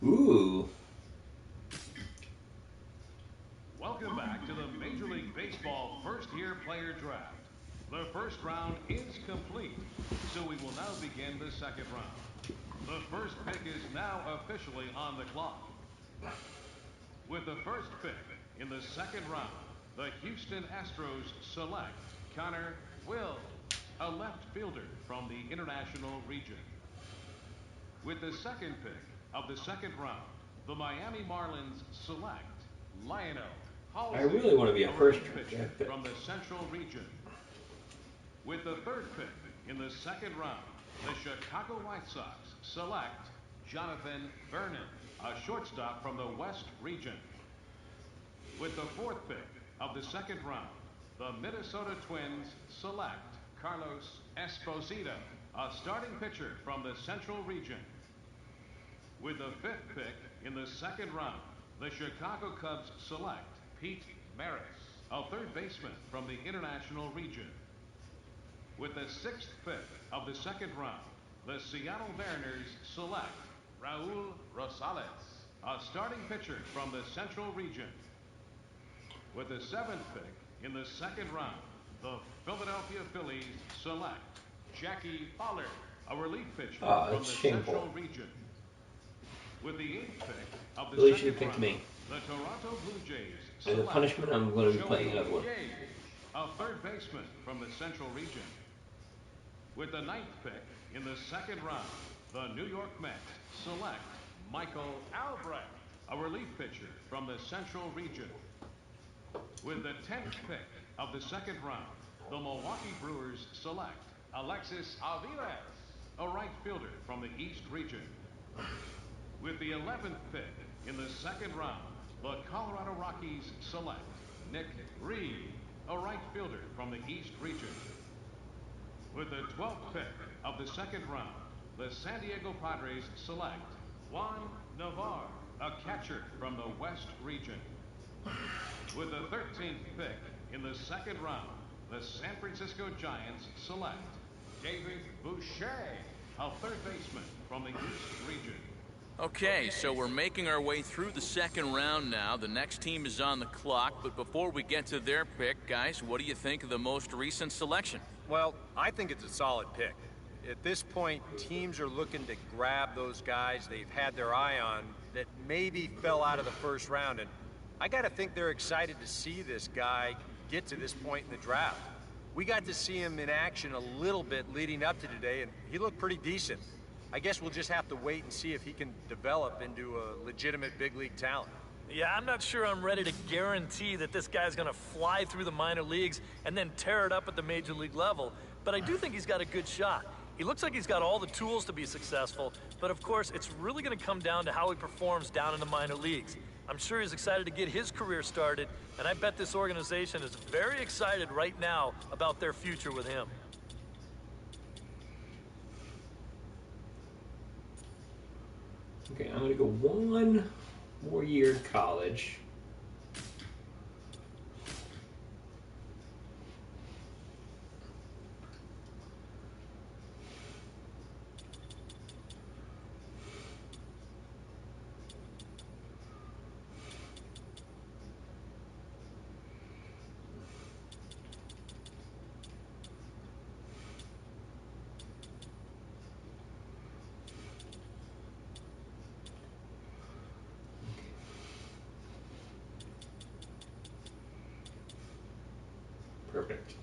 Ooh. Welcome back to the Major League Baseball first-year player draft. The first round is complete, so we will now begin the second round. The first pick is now officially on the clock. With the first pick in the second round, the Houston Astros select Connor Will, a left fielder from the International region. With the second pick of the second round, the Miami Marlins select Lionel Halsey. I really want to be a first pitcher from the Central region. With the third pick in the second round, the Chicago White Sox select Jonathan Vernon, a shortstop from the West region. With the fourth pick of the second round, the Minnesota Twins select Carlos Esposito, a starting pitcher from the Central region. With the fifth pick in the second round, the Chicago Cubs select Pete Maris, a third baseman from the International region. With the sixth pick of the second round, the Seattle Mariners select Raul Rosales, a starting pitcher from the Central region. With the seventh pick in the second round, the Philadelphia Phillies select Jackie Pollard, a relief pitcher from the Central region. With the eighth pick of the Really second should pick round, me. the Toronto Blue Jays As a select punishment, I'm going to be playing Joey another one. Gage, a third baseman from the Central region. With the ninth pick in the second round, the New York Mets select Michael Albrecht, a relief pitcher from the Central region. With the 10th pick of the second round, the Milwaukee Brewers select Alexis Aviles, a right fielder from the East region. With the 11th pick in the second round, the Colorado Rockies select Nick Reed, a right fielder from the East region. With the 12th pick of the second round, the San Diego Padres select Juan Navarre, a catcher from the West region. With the 13th pick in the second round, the San Francisco Giants select David Boucher, a third baseman from the East region. Okay, so we're making our way through the second round now. The next team is on the clock, but before we get to their pick, guys, what do you think of the most recent selection? Well, I think it's a solid pick. At this point, teams are looking to grab those guys they've had their eye on that maybe fell out of the first round, and I gotta think they're excited to see this guy get to this point in the draft. We got to see him in action a little bit leading up to today, and he looked pretty decent. I guess we'll just have to wait and see if he can develop into a legitimate big league talent. Yeah, I'm not sure I'm ready to guarantee that this guy's gonna fly through the minor leagues and then tear it up at the major league level, but I do think he's got a good shot. He looks like he's got all the tools to be successful, but of course, it's really gonna come down to how he performs down in the minor leagues. I'm sure he's excited to get his career started, and I bet this organization is very excited right now about their future with him. Okay, I'm going to go one more year in college. Perfect.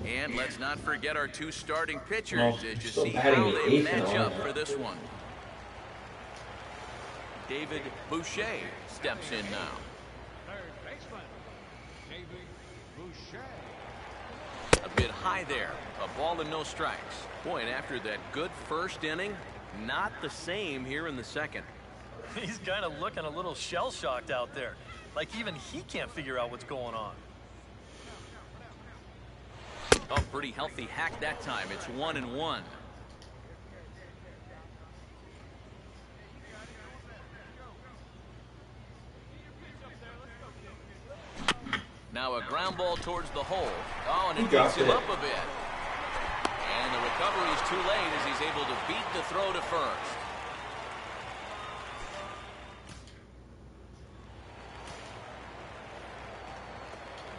And let's not forget our two starting pitchers Well, as you still see batting how the they eighth match and all. up for this one. David Boucher steps in now. Third baseman, David Boucher. A bit high there. A ball and no strikes. Boy, and after that good first inning, not the same here in the second. He's kind of looking a little shell-shocked out there. Like even he can't figure out what's going on. Oh, pretty healthy hack that time. It's 1-1. Now a ground ball towards the hole. Oh, and it gets him up a bit. And the recovery is too late as he's able to beat the throw to first.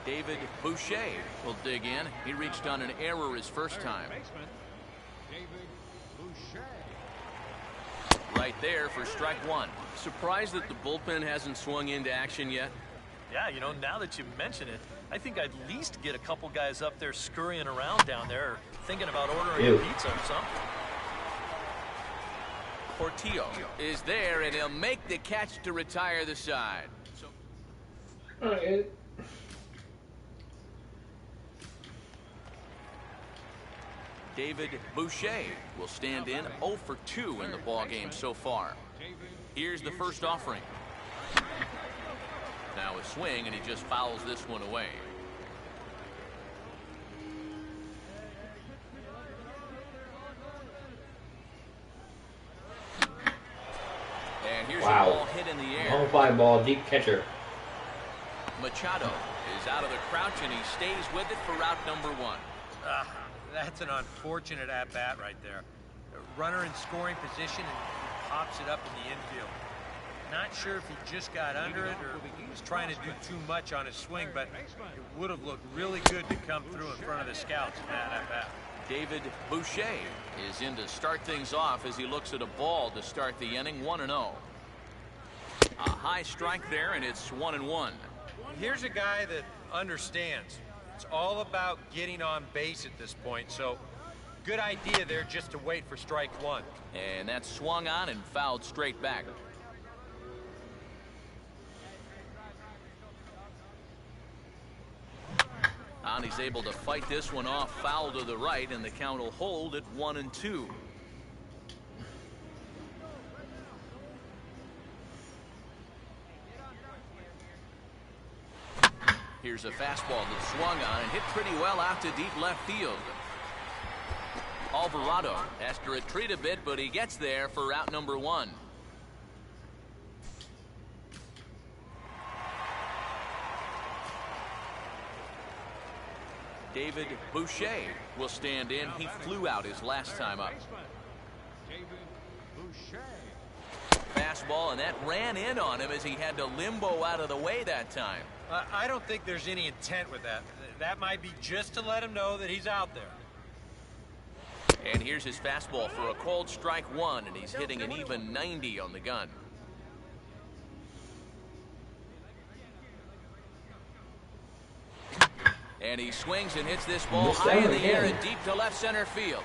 David Boucher will dig in. He reached on an error his first time. David Boucher. Right there for strike one. Surprised that the bullpen hasn't swung into action yet? Yeah, you know, now that you mention it, I think I'd at least get a couple guys up there scurrying around down there or thinking about ordering a pizza or something. Portillo is there, and he'll make the catch to retire the side. All right. David Boucher will stand in 0 for 2 in the ballgame so far. Here's the first offering. Now a swing, and he just fouls this one away. And here's a ball hit in the air. Long fly ball, deep catcher. Machado is out of the crouch, and he stays with it for route number one. That's an unfortunate at-bat right there. A runner in scoring position, and he pops it up in the infield. Not sure if he just got under it or he was trying to do too much on his swing, but it would have looked really good to come through in front of the scouts in that at-bat. David Boucher is in to start things off as he looks at a ball to start the inning. 1-0. A high strike there, and it's 1-1. Here's a guy that understands. It's all about getting on base at this point, so good idea there just to wait for strike one. And that's swung on and fouled straight back. And he's able to fight this one off, foul to the right, and the count will hold at 1-2. Here's a fastball that swung on and hit pretty well out to deep left field. Alvarado has to retreat a bit, but he gets there for out number one. David Boucher will stand in. He flew out his last time up. Fastball, and that ran in on him as he had to limbo out of the way that time. I don't think there's any intent with that. That might be just to let him know that he's out there. And here's his fastball for a called strike one, and he's hitting an even 90 on the gun. And he swings and hits this ball high in the air and deep to left center field.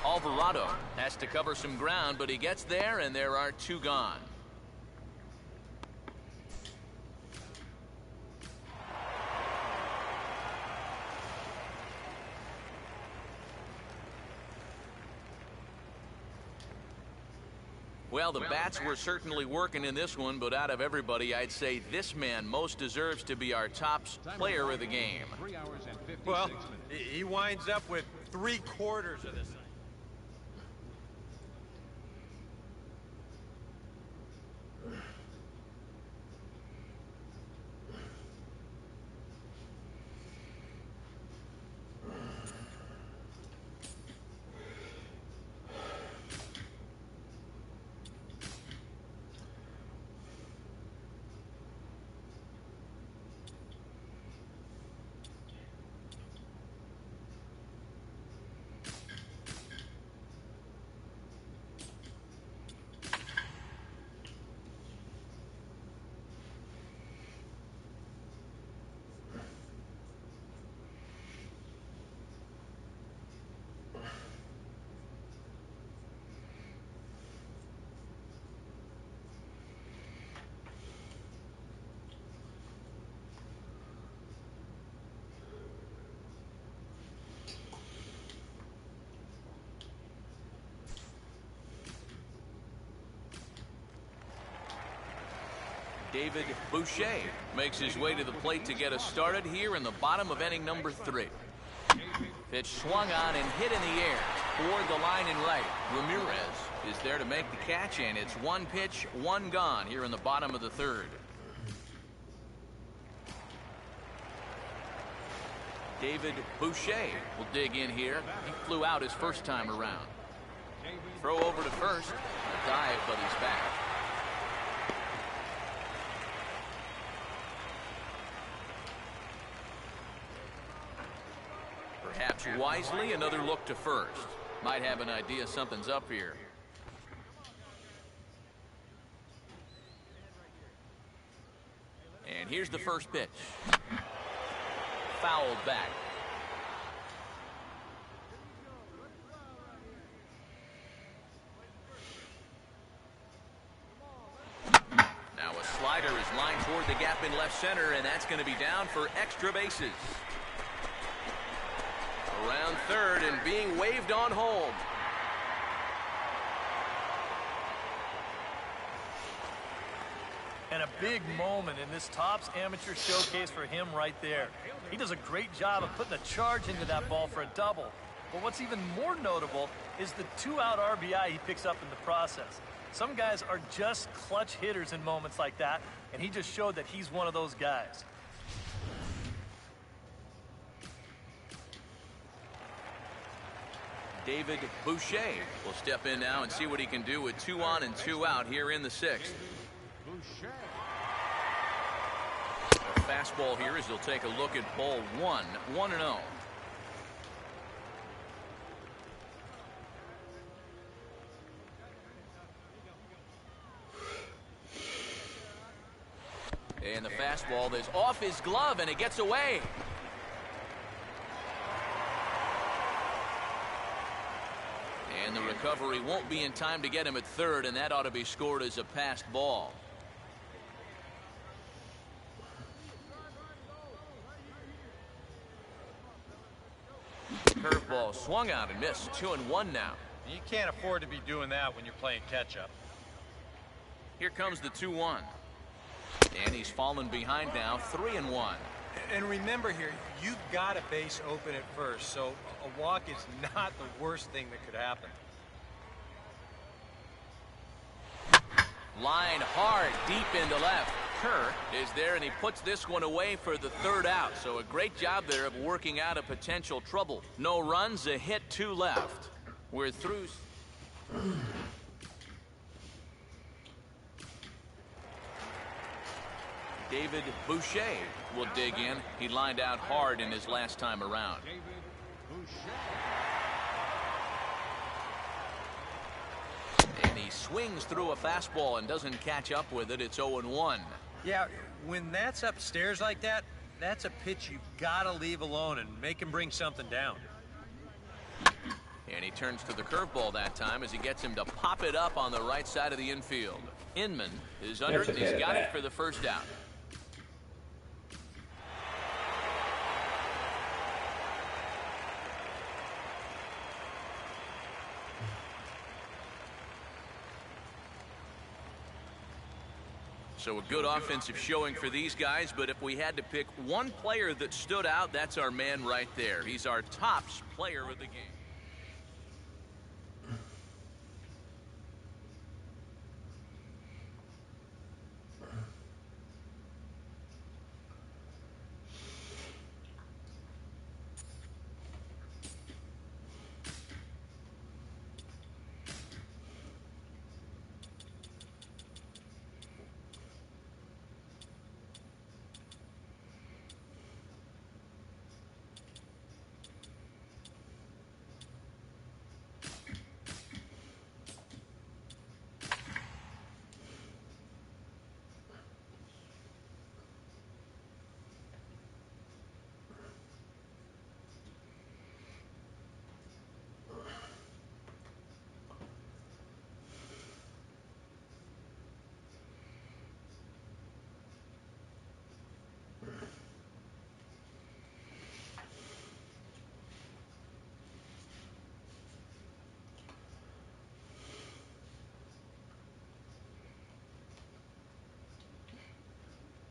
Alvarado has to cover some ground, but he gets there, and there are two gone. Well, the bats were certainly working in this one, but out of everybody, I'd say this man most deserves to be our top player of the game. Well, he winds up with 3/4 of this. David Boucher makes his way to the plate to get us started here in the bottom of inning number 3. Pitch swung on and hit in the air toward the line and right. Ramirez is there to make the catch, and it's one pitch, one gone here in the bottom of the 3rd. David Boucher will dig in here. He flew out his first time around. Throw over to first. A dive, but he's back. Perhaps wisely, another look to first. Might have an idea something's up here. And here's the first pitch. Fouled back. Now a slider is lined toward the gap in left center, and that's going to be down for extra bases. Around third and being waved on home. And a big moment in this Topps Amateur Showcase for him right there. He does a great job of putting a charge into that ball for a double. But what's even more notable is the 2-out RBI he picks up in the process. Some guys are just clutch hitters in moments like that, and he just showed that he's one of those guys. David Boucher will step in now and see what he can do with 2 on and 2 out here in the 6th. A fastball here as he'll take a look at ball 1, 1-0. And the fastball that's off his glove, and it gets away. And the recovery won't be in time to get him at third, and that ought to be scored as a passed ball. Curveball swung out and missed. 2-1 now. You can't afford to be doing that when you're playing catch-up. Here comes the 2-1. And he's fallen behind now, 3-1. And remember here, you've got a base open at first, so a walk is not the worst thing that could happen. Line hard, deep into left. Kerr is there, and he puts this one away for the third out. So a great job there of working out a potential trouble. No runs, a hit, 2 left. We're through. David Boucher will dig in. He lined out hard in his last time around. And he swings through a fastball and doesn't catch up with it. It's 0-1. Yeah, when that's upstairs like that, that's a pitch you've got to leave alone and make him bring something down. And he turns to the curveball that time as he gets him to pop it up on the right side of the infield. Inman is under it, and he's got it for the first out. So a good offensive showing for these guys, but if we had to pick one player that stood out, that's our man right there. He's our tops player of the game.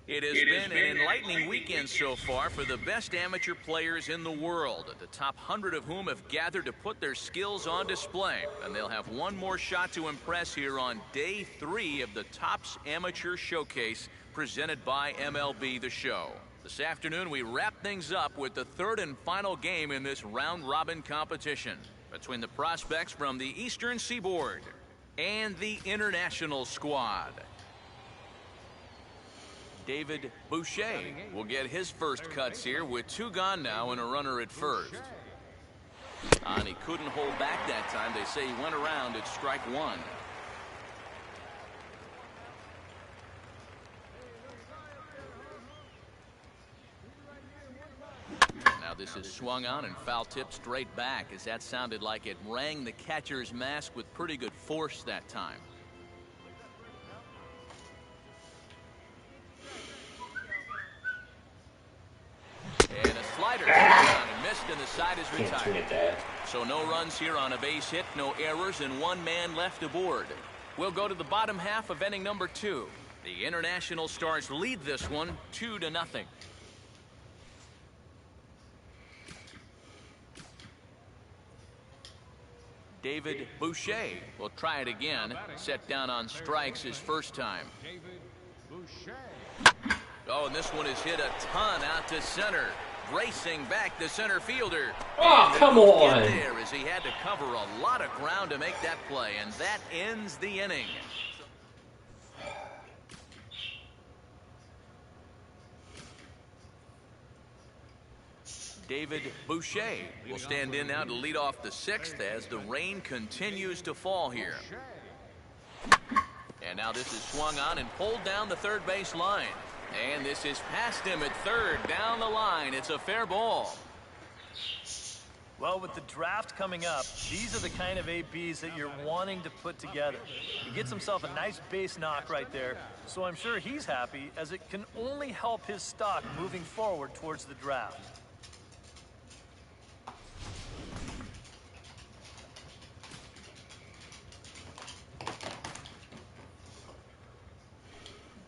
It has been an enlightening weekend so far for the best amateur players in the world, the top 100 of whom have gathered to put their skills on display. And they'll have one more shot to impress here on Day 3 of the Topps Amateur Showcase presented by MLB The Show. This afternoon, we wrap things up with the third and final game in this round-robin competition between the prospects from the Eastern Seaboard and the international squad. David Boucher will get his first cuts here with 2 gone now and a runner at first. And he couldn't hold back that time. They say he went around at strike 1. Now this is swung on and foul tipped straight back, as that sounded like it rang the catcher's mask with pretty good force that time. And a slider and missed, and the side is retired. So no runs here on a base hit, no errors, and 1 man left aboard. We'll go to the bottom half of inning number 2. The International Stars lead this one 2-0. David Boucher will try it again. Set down on strikes his first time. Oh, and this one is hit a ton out to center. Racing back the center fielder. Oh, come on. There as he had to cover a lot of ground to make that play, and that ends the inning. David Boucher will stand in now to lead off the 6th as the rain continues to fall here. And now this is swung on and pulled down the third base line. And this is past him at third. Down the line. It's a fair ball. Well, with the draft coming up, these are the kind of ABs that you're wanting to put together. He gets himself a nice base knock right there, so I'm sure he's happy, as it can only help his stock moving forward towards the draft.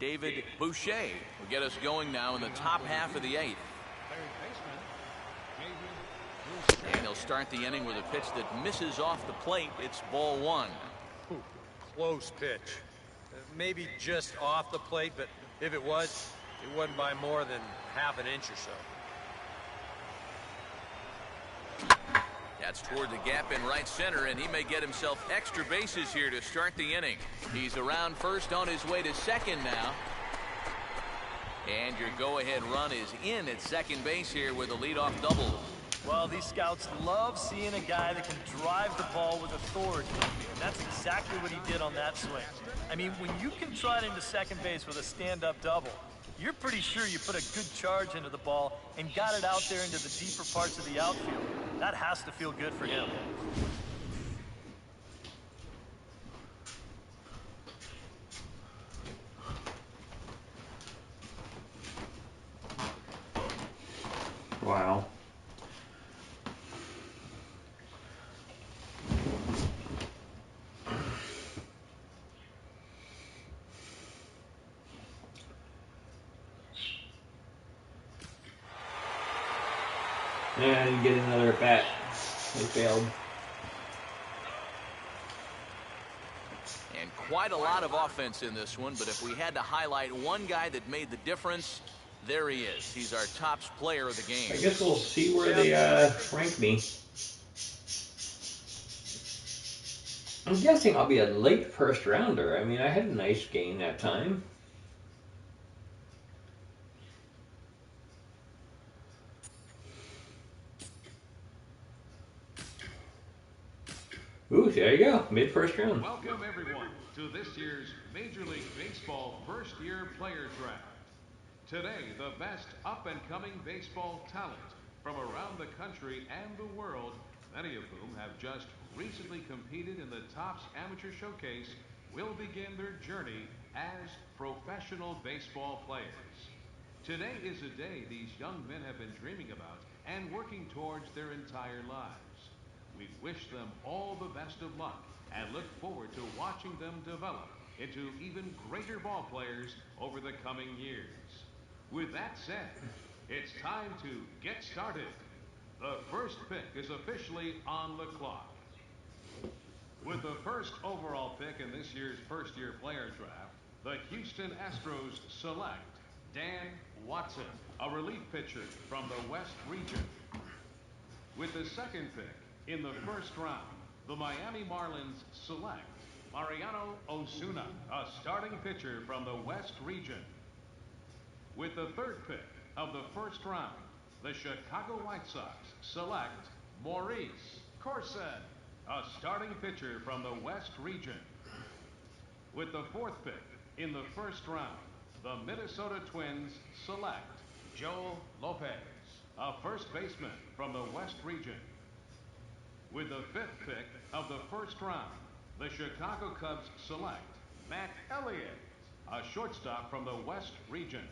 David Boucher will get us going now in the top half of the eighth. And he'll start the inning with a pitch that misses off the plate. It's ball one. Ooh, close pitch. Maybe just off the plate, but if it was, it wasn't by more than half an inch or so. That's toward the gap in right center, and he may get himself extra bases here to start the inning. He's around first on his way to second now. And your go-ahead run is in at second base here with a leadoff double. Well, these scouts love seeing a guy that can drive the ball with authority, and that's exactly what he did on that swing. I mean, when you can trot into second base with a stand-up double, you're pretty sure you put a good charge into the ball and got it out there into the deeper parts of the outfield. That has to feel good for him. Wow. And get another bat. They failed. And quite a lot of offense in this one, but if we had to highlight one guy that made the difference, there he is. He's our tops player of the game. I guess we'll see where they rank me. I'm guessing I'll be a late first rounder. I mean, I had a nice game that time. Ooh, there you go. Mid-first round. Welcome, everyone, to this year's Major League Baseball first-year player draft. Today, the best up-and-coming baseball talent from around the country and the world, many of whom have just recently competed in the Topps Amateur Showcase, will begin their journey as professional baseball players. Today is a day these young men have been dreaming about and working towards their entire lives. We wish them all the best of luck and look forward to watching them develop into even greater ball players over the coming years. With that said, it's time to get started. The first pick is officially on the clock. With the first overall pick in this year's first-year player draft, the Houston Astros select Dan Watson, a relief pitcher from the West region. With the second pick in the first round, the Miami Marlins select Mariano Ozuna, a starting pitcher from the West region. With the third pick of the first round, the Chicago White Sox select Maurice Corson, a starting pitcher from the West region. With the fourth pick in the first round, the Minnesota Twins select Joe Lopez, a first baseman from the West region. With the fifth pick of the first round, the Chicago Cubs select Matt Elliott, a shortstop from the West region.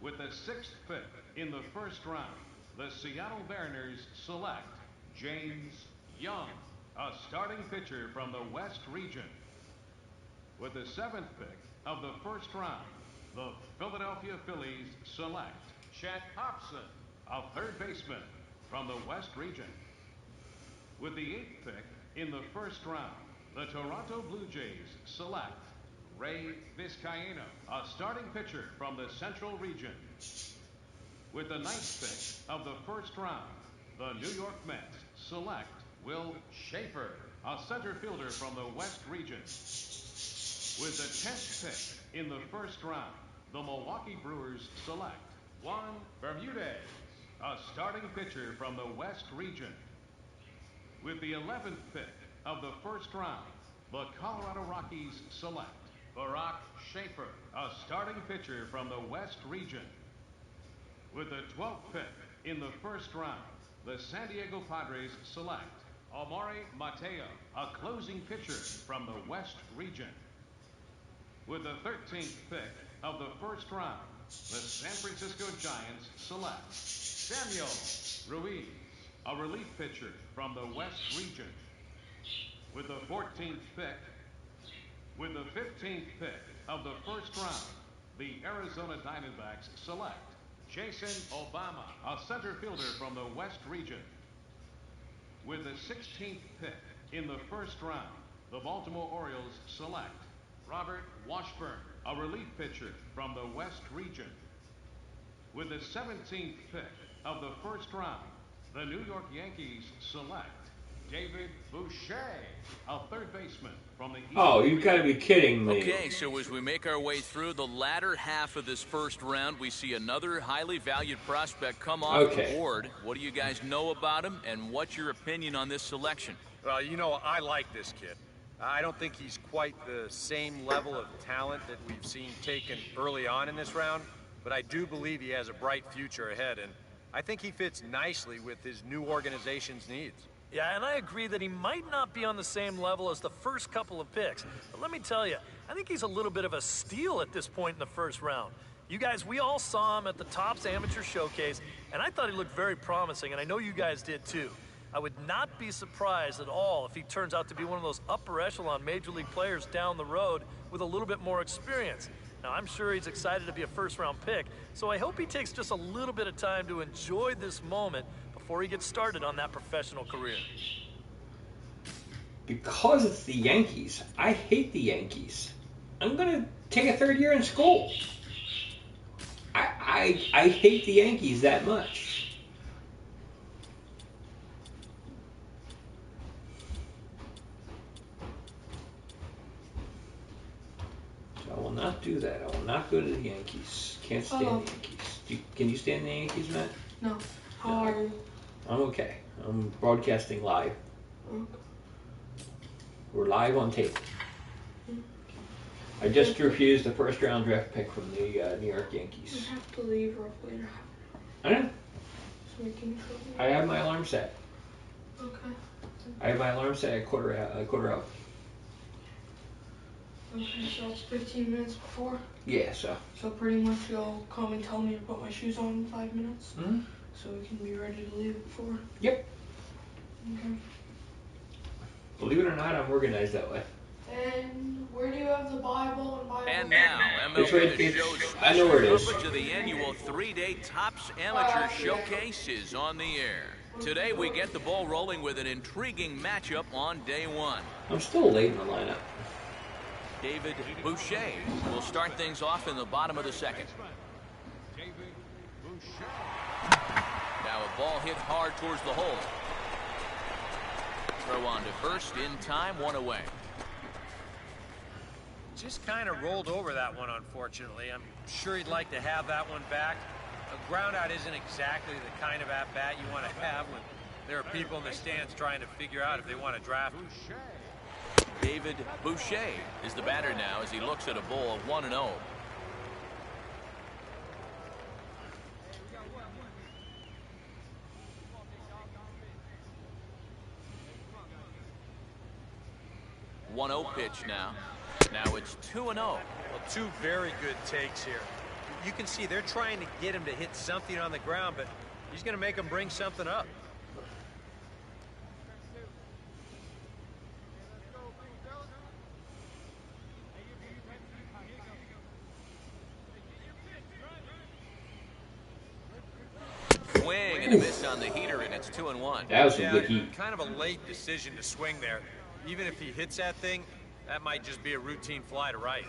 With the sixth pick in the first round, the Seattle Mariners select James Young, a starting pitcher from the West region. With the seventh pick of the first round, the Philadelphia Phillies select Chet Hobson, a third baseman from the West region. With the eighth pick in the first round, the Toronto Blue Jays select Ray Vizcaino, a starting pitcher from the Central region. With the ninth pick of the first round, the New York Mets select Will Schaefer, a center fielder from the West region. With the 10th pick in the first round, the Milwaukee Brewers select Juan Bermudez, a starting pitcher from the West region. With the 11th pick of the first round, the Colorado Rockies select Barack Schaefer, a starting pitcher from the West Region. With the 12th pick in the first round, the San Diego Padres select Omari Mateo, a closing pitcher from the West Region. With the 13th pick of the first round, the San Francisco Giants select Samuel Ruiz, a relief pitcher from the West Region. With the 14th pick, with the 15th pick of the first round, the Arizona Diamondbacks select Jason Obama, a center fielder from the West Region. With the 16th pick in the first round, the Baltimore Orioles select Robert Washburn, a relief pitcher from the West Region. With the 17th pick of the first round, the New York Yankees select David Boucher, a third baseman from the East. Oh, you've got to be kidding me. Okay, so as we make our way through the latter half of this first round, we see another highly valued prospect come off the board. What do you guys know about him, and what's your opinion on this selection? Well, you know, I like this kid. I don't think he's quite the same level of talent that we've seen taken early on in this round, but I do believe he has a bright future ahead, and I think he fits nicely with his new organization's needs. Yeah, and I agree that he might not be on the same level as the first couple of picks. But let me tell you, I think he's a little bit of a steal at this point in the first round. You guys, we all saw him at the Topps Amateur Showcase, and I thought he looked very promising, and I know you guys did too. I would not be surprised at all if he turns out to be one of those upper echelon major league players down the road with a little bit more experience. Now, I'm sure he's excited to be a first-round pick, so I hope he takes just a little bit of time to enjoy this moment before he gets started on that professional career. Because it's the Yankees. I hate the Yankees. I'm going to take a third year in school. I hate the Yankees that much. So I will not do that. I will not go to the Yankees. Can't stand the Yankees. Can you stand the Yankees, Matt? No. How are you? I'm okay. I'm broadcasting live. Okay. We're live on tape. I just refused the first round draft pick from the New York Yankees. We have to leave roughly in I know. So we can go. I have my alarm set. Okay. I have my alarm set at quarter out. Okay, so it's 15 minutes before? Yeah, so. So pretty much you'll come and tell me to put my shoes on in 5 minutes? Mm-hmm. So we can be ready to leave before? Yep. Okay. Believe it or not, I'm organized that way. And where do you have the Bible and Bible? And now, It's right, MLB The Show's I know where it is. coverage of the annual 3-day Topps Amateur Showcase is on the air. Today, we get the ball rolling with an intriguing matchup on day one. I'm still late in the lineup. David Boucher will start things off in the bottom of the second. Now a ball hit hard towards the hole. Throw on to first in time, one away. Just kind of rolled over that one, unfortunately. I'm sure he'd like to have that one back. A ground out isn't exactly the kind of at-bat you want to have when there are people in the stands trying to figure out if they want to draft him. David Boucher is the batter now as he looks at a ball 1-0. Pitch now. Now it's 2-0. Well, two very good takes here. You can see they're trying to get him to hit something on the ground, but he's going to make him bring something up. Swing and a miss on the heater, and it's 2-1. That was some good heat. Kind of a late decision to swing there. Even if he hits that thing, that might just be a routine fly to right.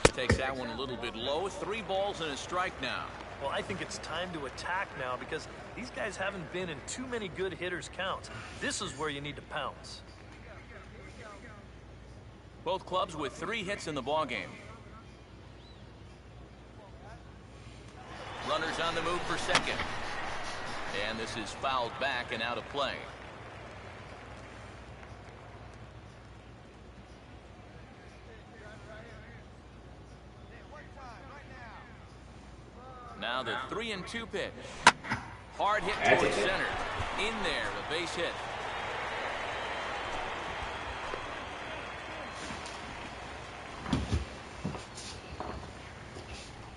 Takes that one a little bit low. 3 balls and a strike now. Well, I think it's time to attack now because these guys haven't been in too many good hitters' counts. This is where you need to pounce. Both clubs with 3 hits in the ballgame. Runners on the move for second. And this is fouled back and out of play. Now the 3-2 pitch. Hard hit towards center. In there, a base hit.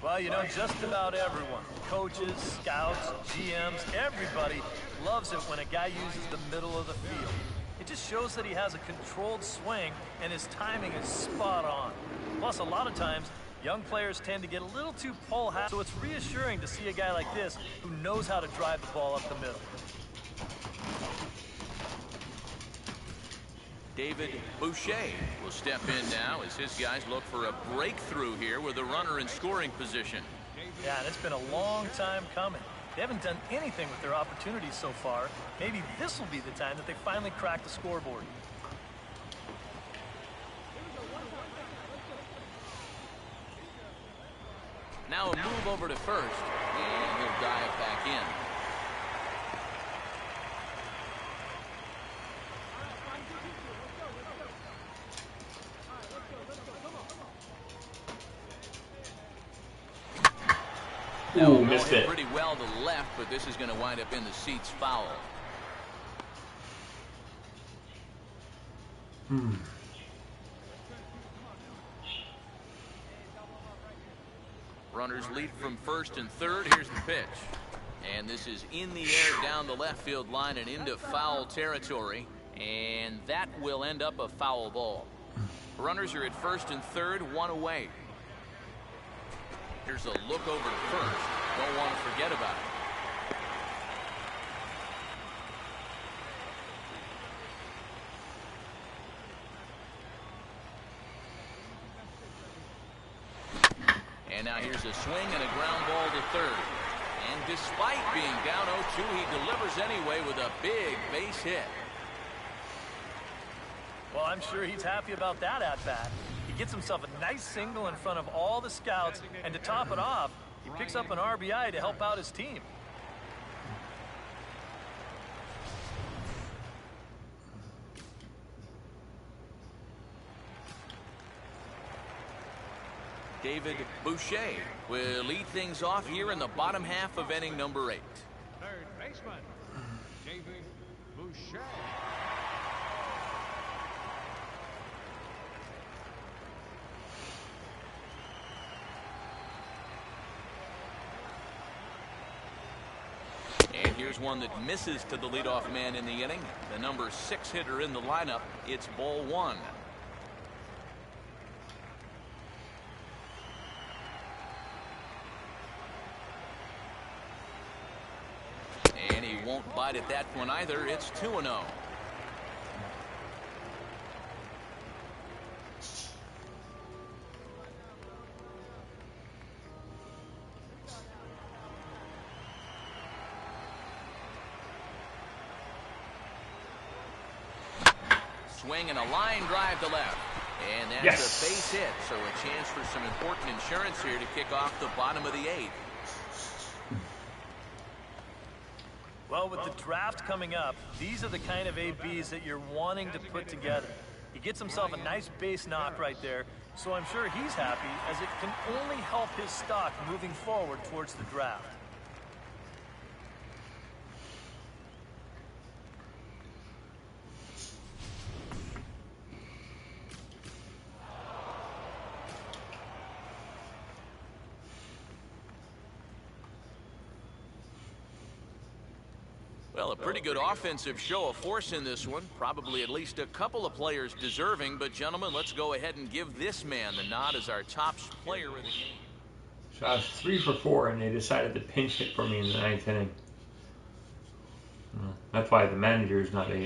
Well, you know, just about everyone, coaches, scouts, GMs, everybody loves it when a guy uses the middle of the field. It just shows that he has a controlled swing and his timing is spot on. Plus, a lot of times, young players tend to get a little too pull-happy, so it's reassuring to see a guy like this who knows how to drive the ball up the middle. David Boucher will step in now as his guys look for a breakthrough here with a runner in scoring position. Yeah, and it's been a long time coming. They haven't done anything with their opportunities so far. Maybe this will be the time that they finally crack the scoreboard. Now a move over to first, and he'll dive back in. Ooh, missed it. Pretty well to the left, but this is going to wind up in the seats foul. Runners lead from first and third. Here's the pitch. And this is in the air down the left field line and into foul territory. And that will end up a foul ball. Runners are at first and third, one away. Here's a look over to first. Don't want to forget about it. And now here's a swing and a ground ball to third. And despite being down 0-2, he delivers anyway with a big base hit. Well, I'm sure he's happy about that at-bat. He gets himself a nice single in front of all the scouts, and to top it off, he picks up an RBI to help out his team. David Boucher will lead things off here in the bottom half of inning number 8. Third baseman, David Boucher. And here's one that misses to the leadoff man in the inning. The number 6 hitter in the lineup. It's ball 1. And he won't bite at that one either. It's 2-0. Swing and a line drive to left. And that's a base hit, so a chance for some important insurance here to kick off the bottom of the 8th. Well, with the draft coming up, these are the kind of ABs that you're wanting to put together. He gets himself a nice base knock right there, so I'm sure he's happy, as it can only help his stock moving forward towards the draft. Well, a pretty good offensive show of force in this one. Probably at least a couple of players deserving. But, gentlemen, let's go ahead and give this man the nod as our top player in the game. So I was 3 for 4, and they decided to pinch hit for me in the 9th inning. That's why the manager is not in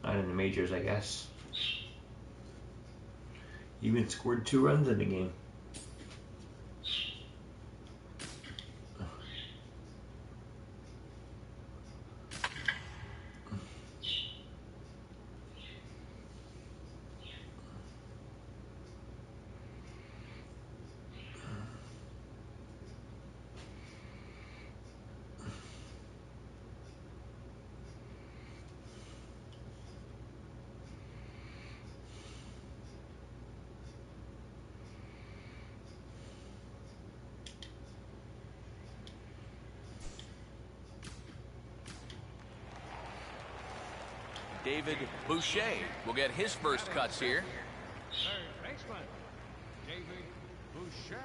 the majors, I guess. He even scored 2 runs in the game. David Boucher will get his first cuts here. Third baseman, David Boucher.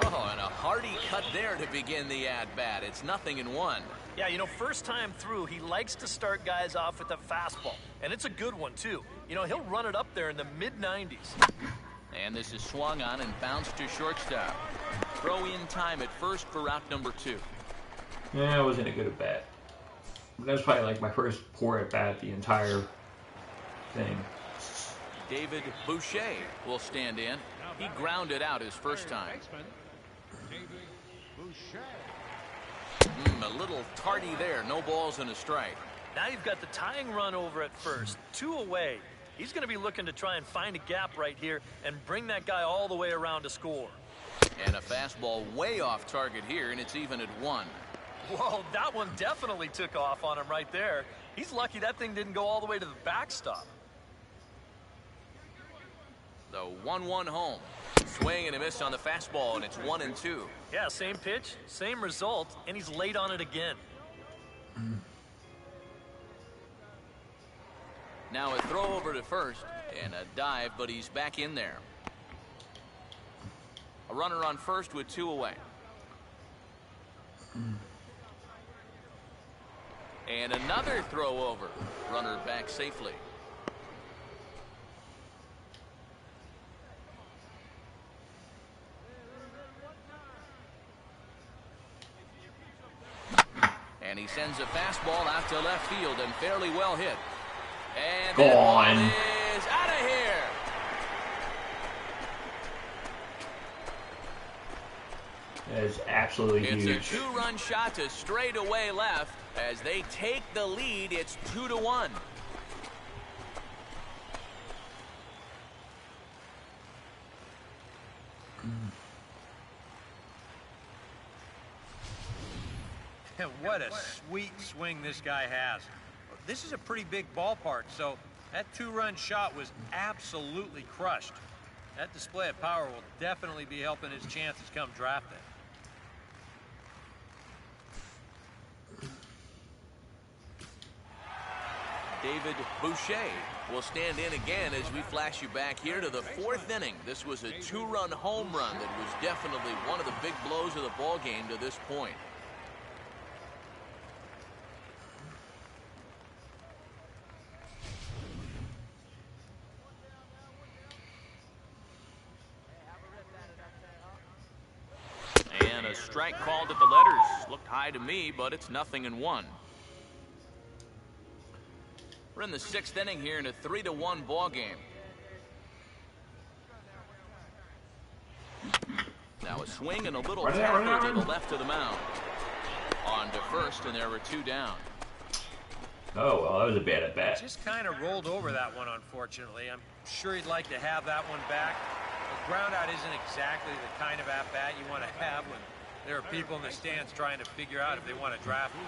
Oh, and a hearty cut there to begin the at-bat. It's 0-1. Yeah, you know, first time through, he likes to start guys off with a fastball. And it's a good one, too. You know, he'll run it up there in the mid-90s. And this is swung on and bounced to shortstop. Throw in time at first for route number 2. Yeah, it wasn't a good at-bat. That was probably like my first poor at-bat the entire thing. David Boucher will stand in. He grounded out his first time. David Boucher. A little tardy there. No balls and a strike. Now you've got the tying run over at first. 2 away. He's going to be looking to try and find a gap right here and bring that guy all the way around to score. And a fastball way off target here, and it's even at 1. Whoa, that one definitely took off on him right there. He's lucky that thing didn't go all the way to the backstop. The 1-1 home. Swing and a miss on the fastball, and it's 1-2. Yeah, same pitch, same result, and he's late on it again. Now a throw over to first, and a dive, but he's back in there. A runner on first with 2 away. And another throw over. Runner back safely. And he sends a fastball out to left field and fairly well hit. And Go that ball on. is out of here. That is absolutely It's huge. a 2-run shot to straightaway left. As they take the lead, it's 2-1. What a sweet swing this guy has. This is a pretty big ballpark, so that 2-run shot was absolutely crushed. That display of power will definitely be helping his chances come draft day. David Boucher will stand in again as we flash you back here to the 4th inning. This was a 2-run home run that was definitely one of the big blows of the ball game to this point. And a strike called at the letters. Looked high to me, but it's 0-1. We're in the 6th inning here in a 3-1 ball game. Now a swing and a little tackle to the left of the mound. On to first, and there were 2 down. Oh, well, that was a bad at-bat. Just kind of rolled over that one, unfortunately. I'm sure he'd like to have that one back. The groundout isn't exactly the kind of at-bat you want to have when there are people in the stands trying to figure out if they want to draft him.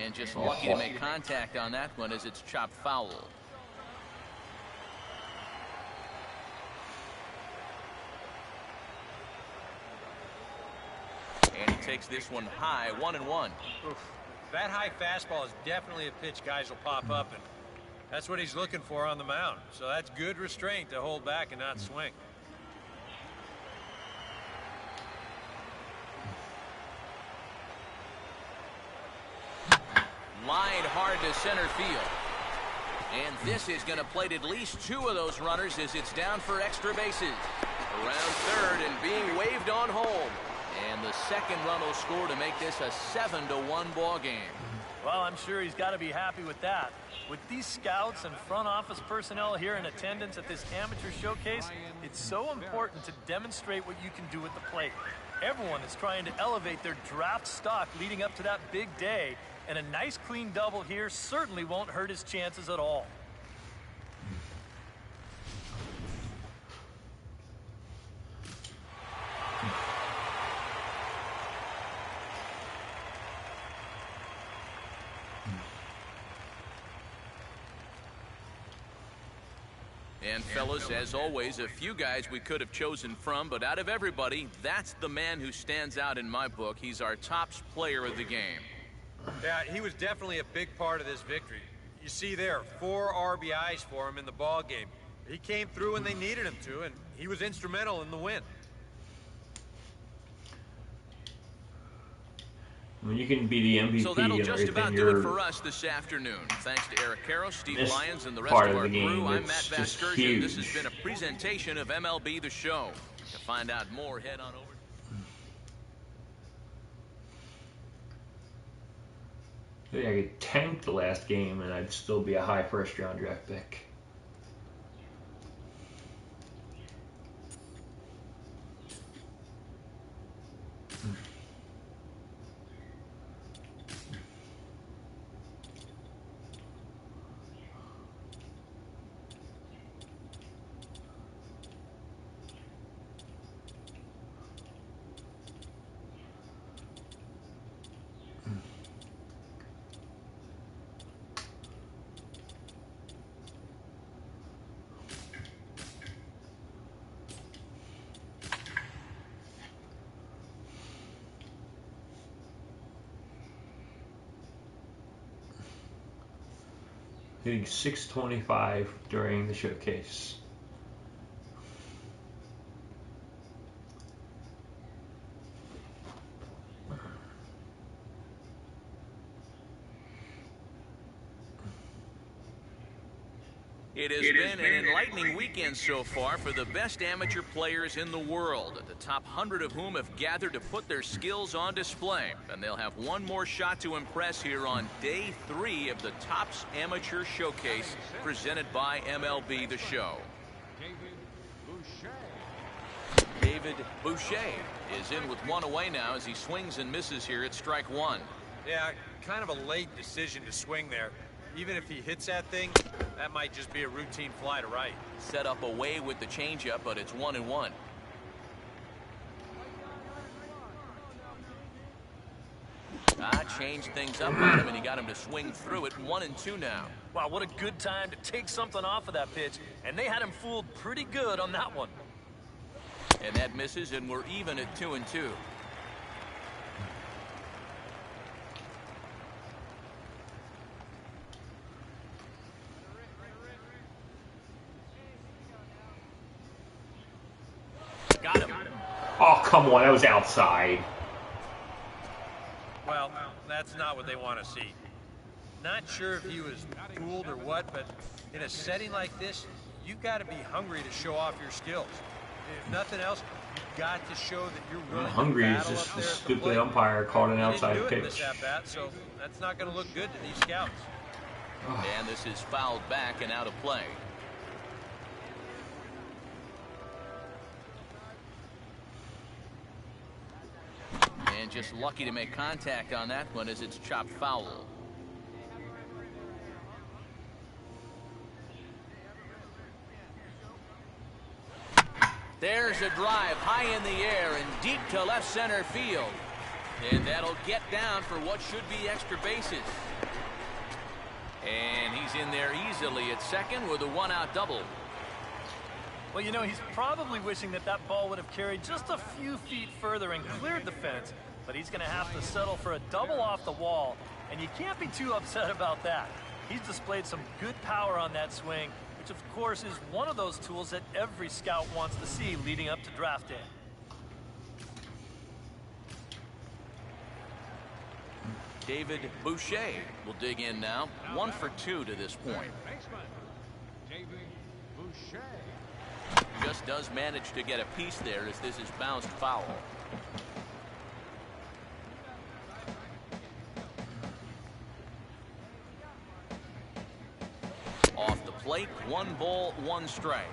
And just lucky to make contact on that one as it's chopped foul. And he takes this one high, 1-1. That high fastball is definitely a pitch guys will pop up, and that's what he's looking for on the mound. So that's good restraint to hold back and not swing. Lined hard to center field. And this is going to plate at least 2 of those runners as it's down for extra bases. Around third and being waved on home. And the second run will score to make this a 7-1 ball game. Well, I'm sure he's got to be happy with that. With these scouts and front office personnel here in attendance at this amateur showcase, it's so important to demonstrate what you can do at the plate. Everyone is trying to elevate their draft stock leading up to that big day, and a nice clean double here certainly won't hurt his chances at all. And fellas, as always, a few guys we could have chosen from, but out of everybody, that's the man who stands out in my book. He's our top player of the game. Yeah, he was definitely a big part of this victory. You see there, 4 RBIs for him in the ball game. He came through when they needed him to, and he was instrumental in the win. When you can be the MVP so that'll and just about everything, do it for us this afternoon. Thanks to Eric Caro, Steve Lyons, and the rest part of of our the game, crew. I'm it's Matt just Vasgersian. huge. This has been a presentation of MLB The Show. To find out more, head on over. I could tank the last game and I'd still be a high first-round draft pick. Hitting 625 during the showcase. It has been an enlightening weekend so far for the best amateur players in the world, the top 100 of whom have gathered to put their skills on display. And they'll have one more shot to impress here on Day 3 of the Topps Amateur Showcase presented by MLB The Show. David Boucher is in with one away now as he swings and misses here at strike one. Yeah, kind of a late decision to swing there. Even if he hits that thing, that might just be a routine fly to right. Set up away with the changeup, but it's 1-1. Changed things up on him, and he got him to swing through it. 1-2 now. Wow, what a good time to take something off of that pitch. And they had him fooled pretty good on that one. And that misses, and we're even at 2-2. Got him. Oh, come on, that was outside. Well, that's not what they want to see. Not sure if he was fooled or what, but in a setting like this, you've got to be hungry to show off your skills. If nothing else, you've got to show that you're willing hungry to is battle just up the there at the stupid plate. umpire called an outside He didn't do it in pitch. this at-bat, so that's not going to look good to these scouts. And this is fouled back and out of play. And just lucky to make contact on that one as it's chopped foul. There's a drive high in the air and deep to left center field. And that'll get down for what should be extra bases. And he's in there easily at second with a one-out double. Well, you know, he's probably wishing that that ball would have carried just a few feet further and cleared the fence. But he's going to have to settle for a double off the wall. And you can't be too upset about that. He's displayed some good power on that swing, which of course is one of those tools that every scout wants to see leading up to draft day. David Boucher will dig in now. 1 for 2 to this point. David Boucher. Just does manage to get a piece there as this is bounced foul. Off the plate, 1 ball, 1 strike.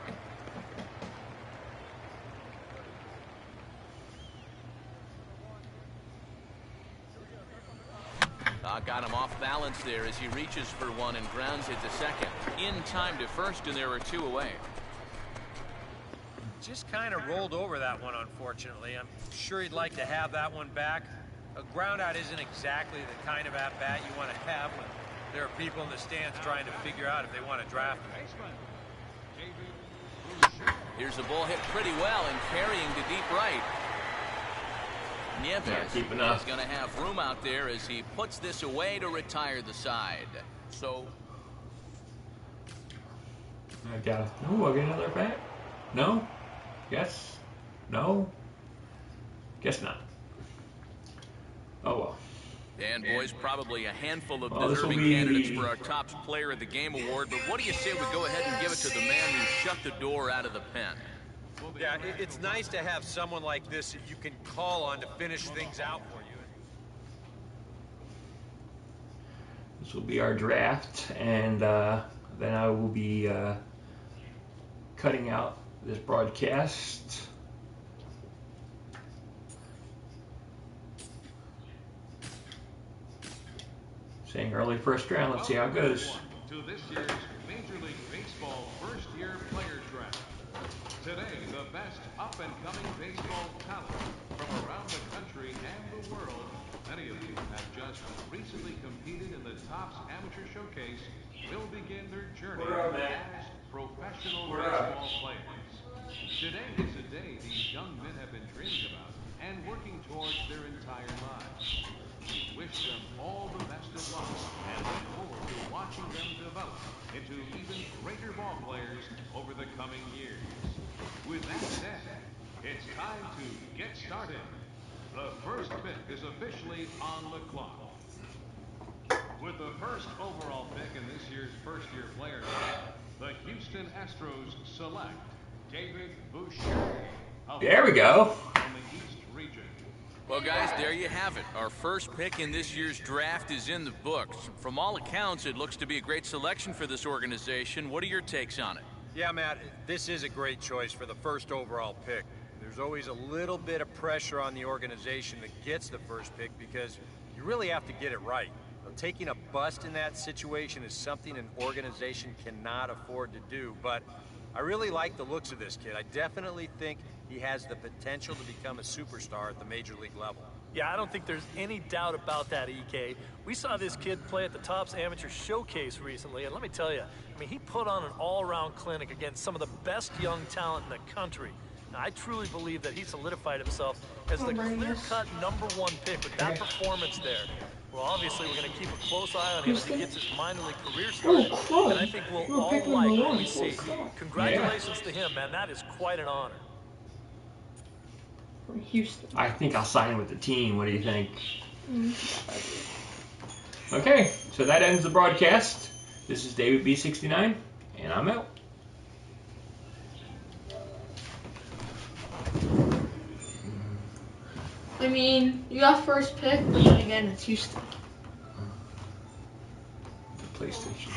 Got him off balance there as he reaches for one and grounds it to second. In time to first, and there are 2 away. Just kind of rolled over that one, unfortunately. I'm sure he'd like to have that one back. A groundout isn't exactly the kind of at-bat you want to have when there are people in the stands trying to figure out if they want to draft him. Here's the ball hit pretty well and carrying to deep right. Nieves is going to have room out there as he puts this away to retire the side. So. I got. Oh, I'll get another bat. No. Yes. No. Guess not. Oh well. And boys, probably a handful of deserving candidates for our Topps Player of the Game award. But what do you say we go ahead and give it to the man who shut the door out of the pen? Yeah, it's nice to have someone like this that you can call on to finish things out for you. This will be our draft, and then I will be cutting out this broadcast. Saying early first round. Let's see how it goes. To this year's Major League Baseball first-year players draft. Today, the best up-and-coming baseball talent from around the country and the world. Many of you have just recently competed in the Topps Amateur Showcase. Will begin their journey as professional baseball players. Today is a day these young men have been dreaming about and working towards their entire lives. We wish them all the best of luck and look forward to watching them develop into even greater ball players over the coming years. With that said, it's time to get started. The first pick is officially on the clock. With the first overall pick in this year's first-year players draft, the Houston Astros select David Boucher. There we go. From the East region. Well, guys, there you have it. Our first pick in this year's draft is in the books. From all accounts, it looks to be a great selection for this organization. What are your takes on it? Yeah, Matt, this is a great choice for the first overall pick. There's always a little bit of pressure on the organization that gets the first pick because you really have to get it right. Taking a bust in that situation is something an organization cannot afford to do, but I really like the looks of this kid. I definitely think he has the potential to become a superstar at the major league level. Yeah, I don't think there's any doubt about that, EK. We saw this kid play at the Topps Amateur Showcase recently, and let me tell you, I mean, he put on an all-around clinic against some of the best young talent in the country. Now, I truly believe that he solidified himself as the clear-cut #1 pick with that performance there. Well, obviously, we're going to keep a close eye on him as he gets his minor league career started, and I think we'll all like what we see. Congratulations to him, man. That is quite an honor. From Houston. I think I'll sign with the team. What do you think? Okay, so that ends the broadcast. This is David B69, and I'm out. I mean, you got first pick, but then again, it's Houston. The PlayStation.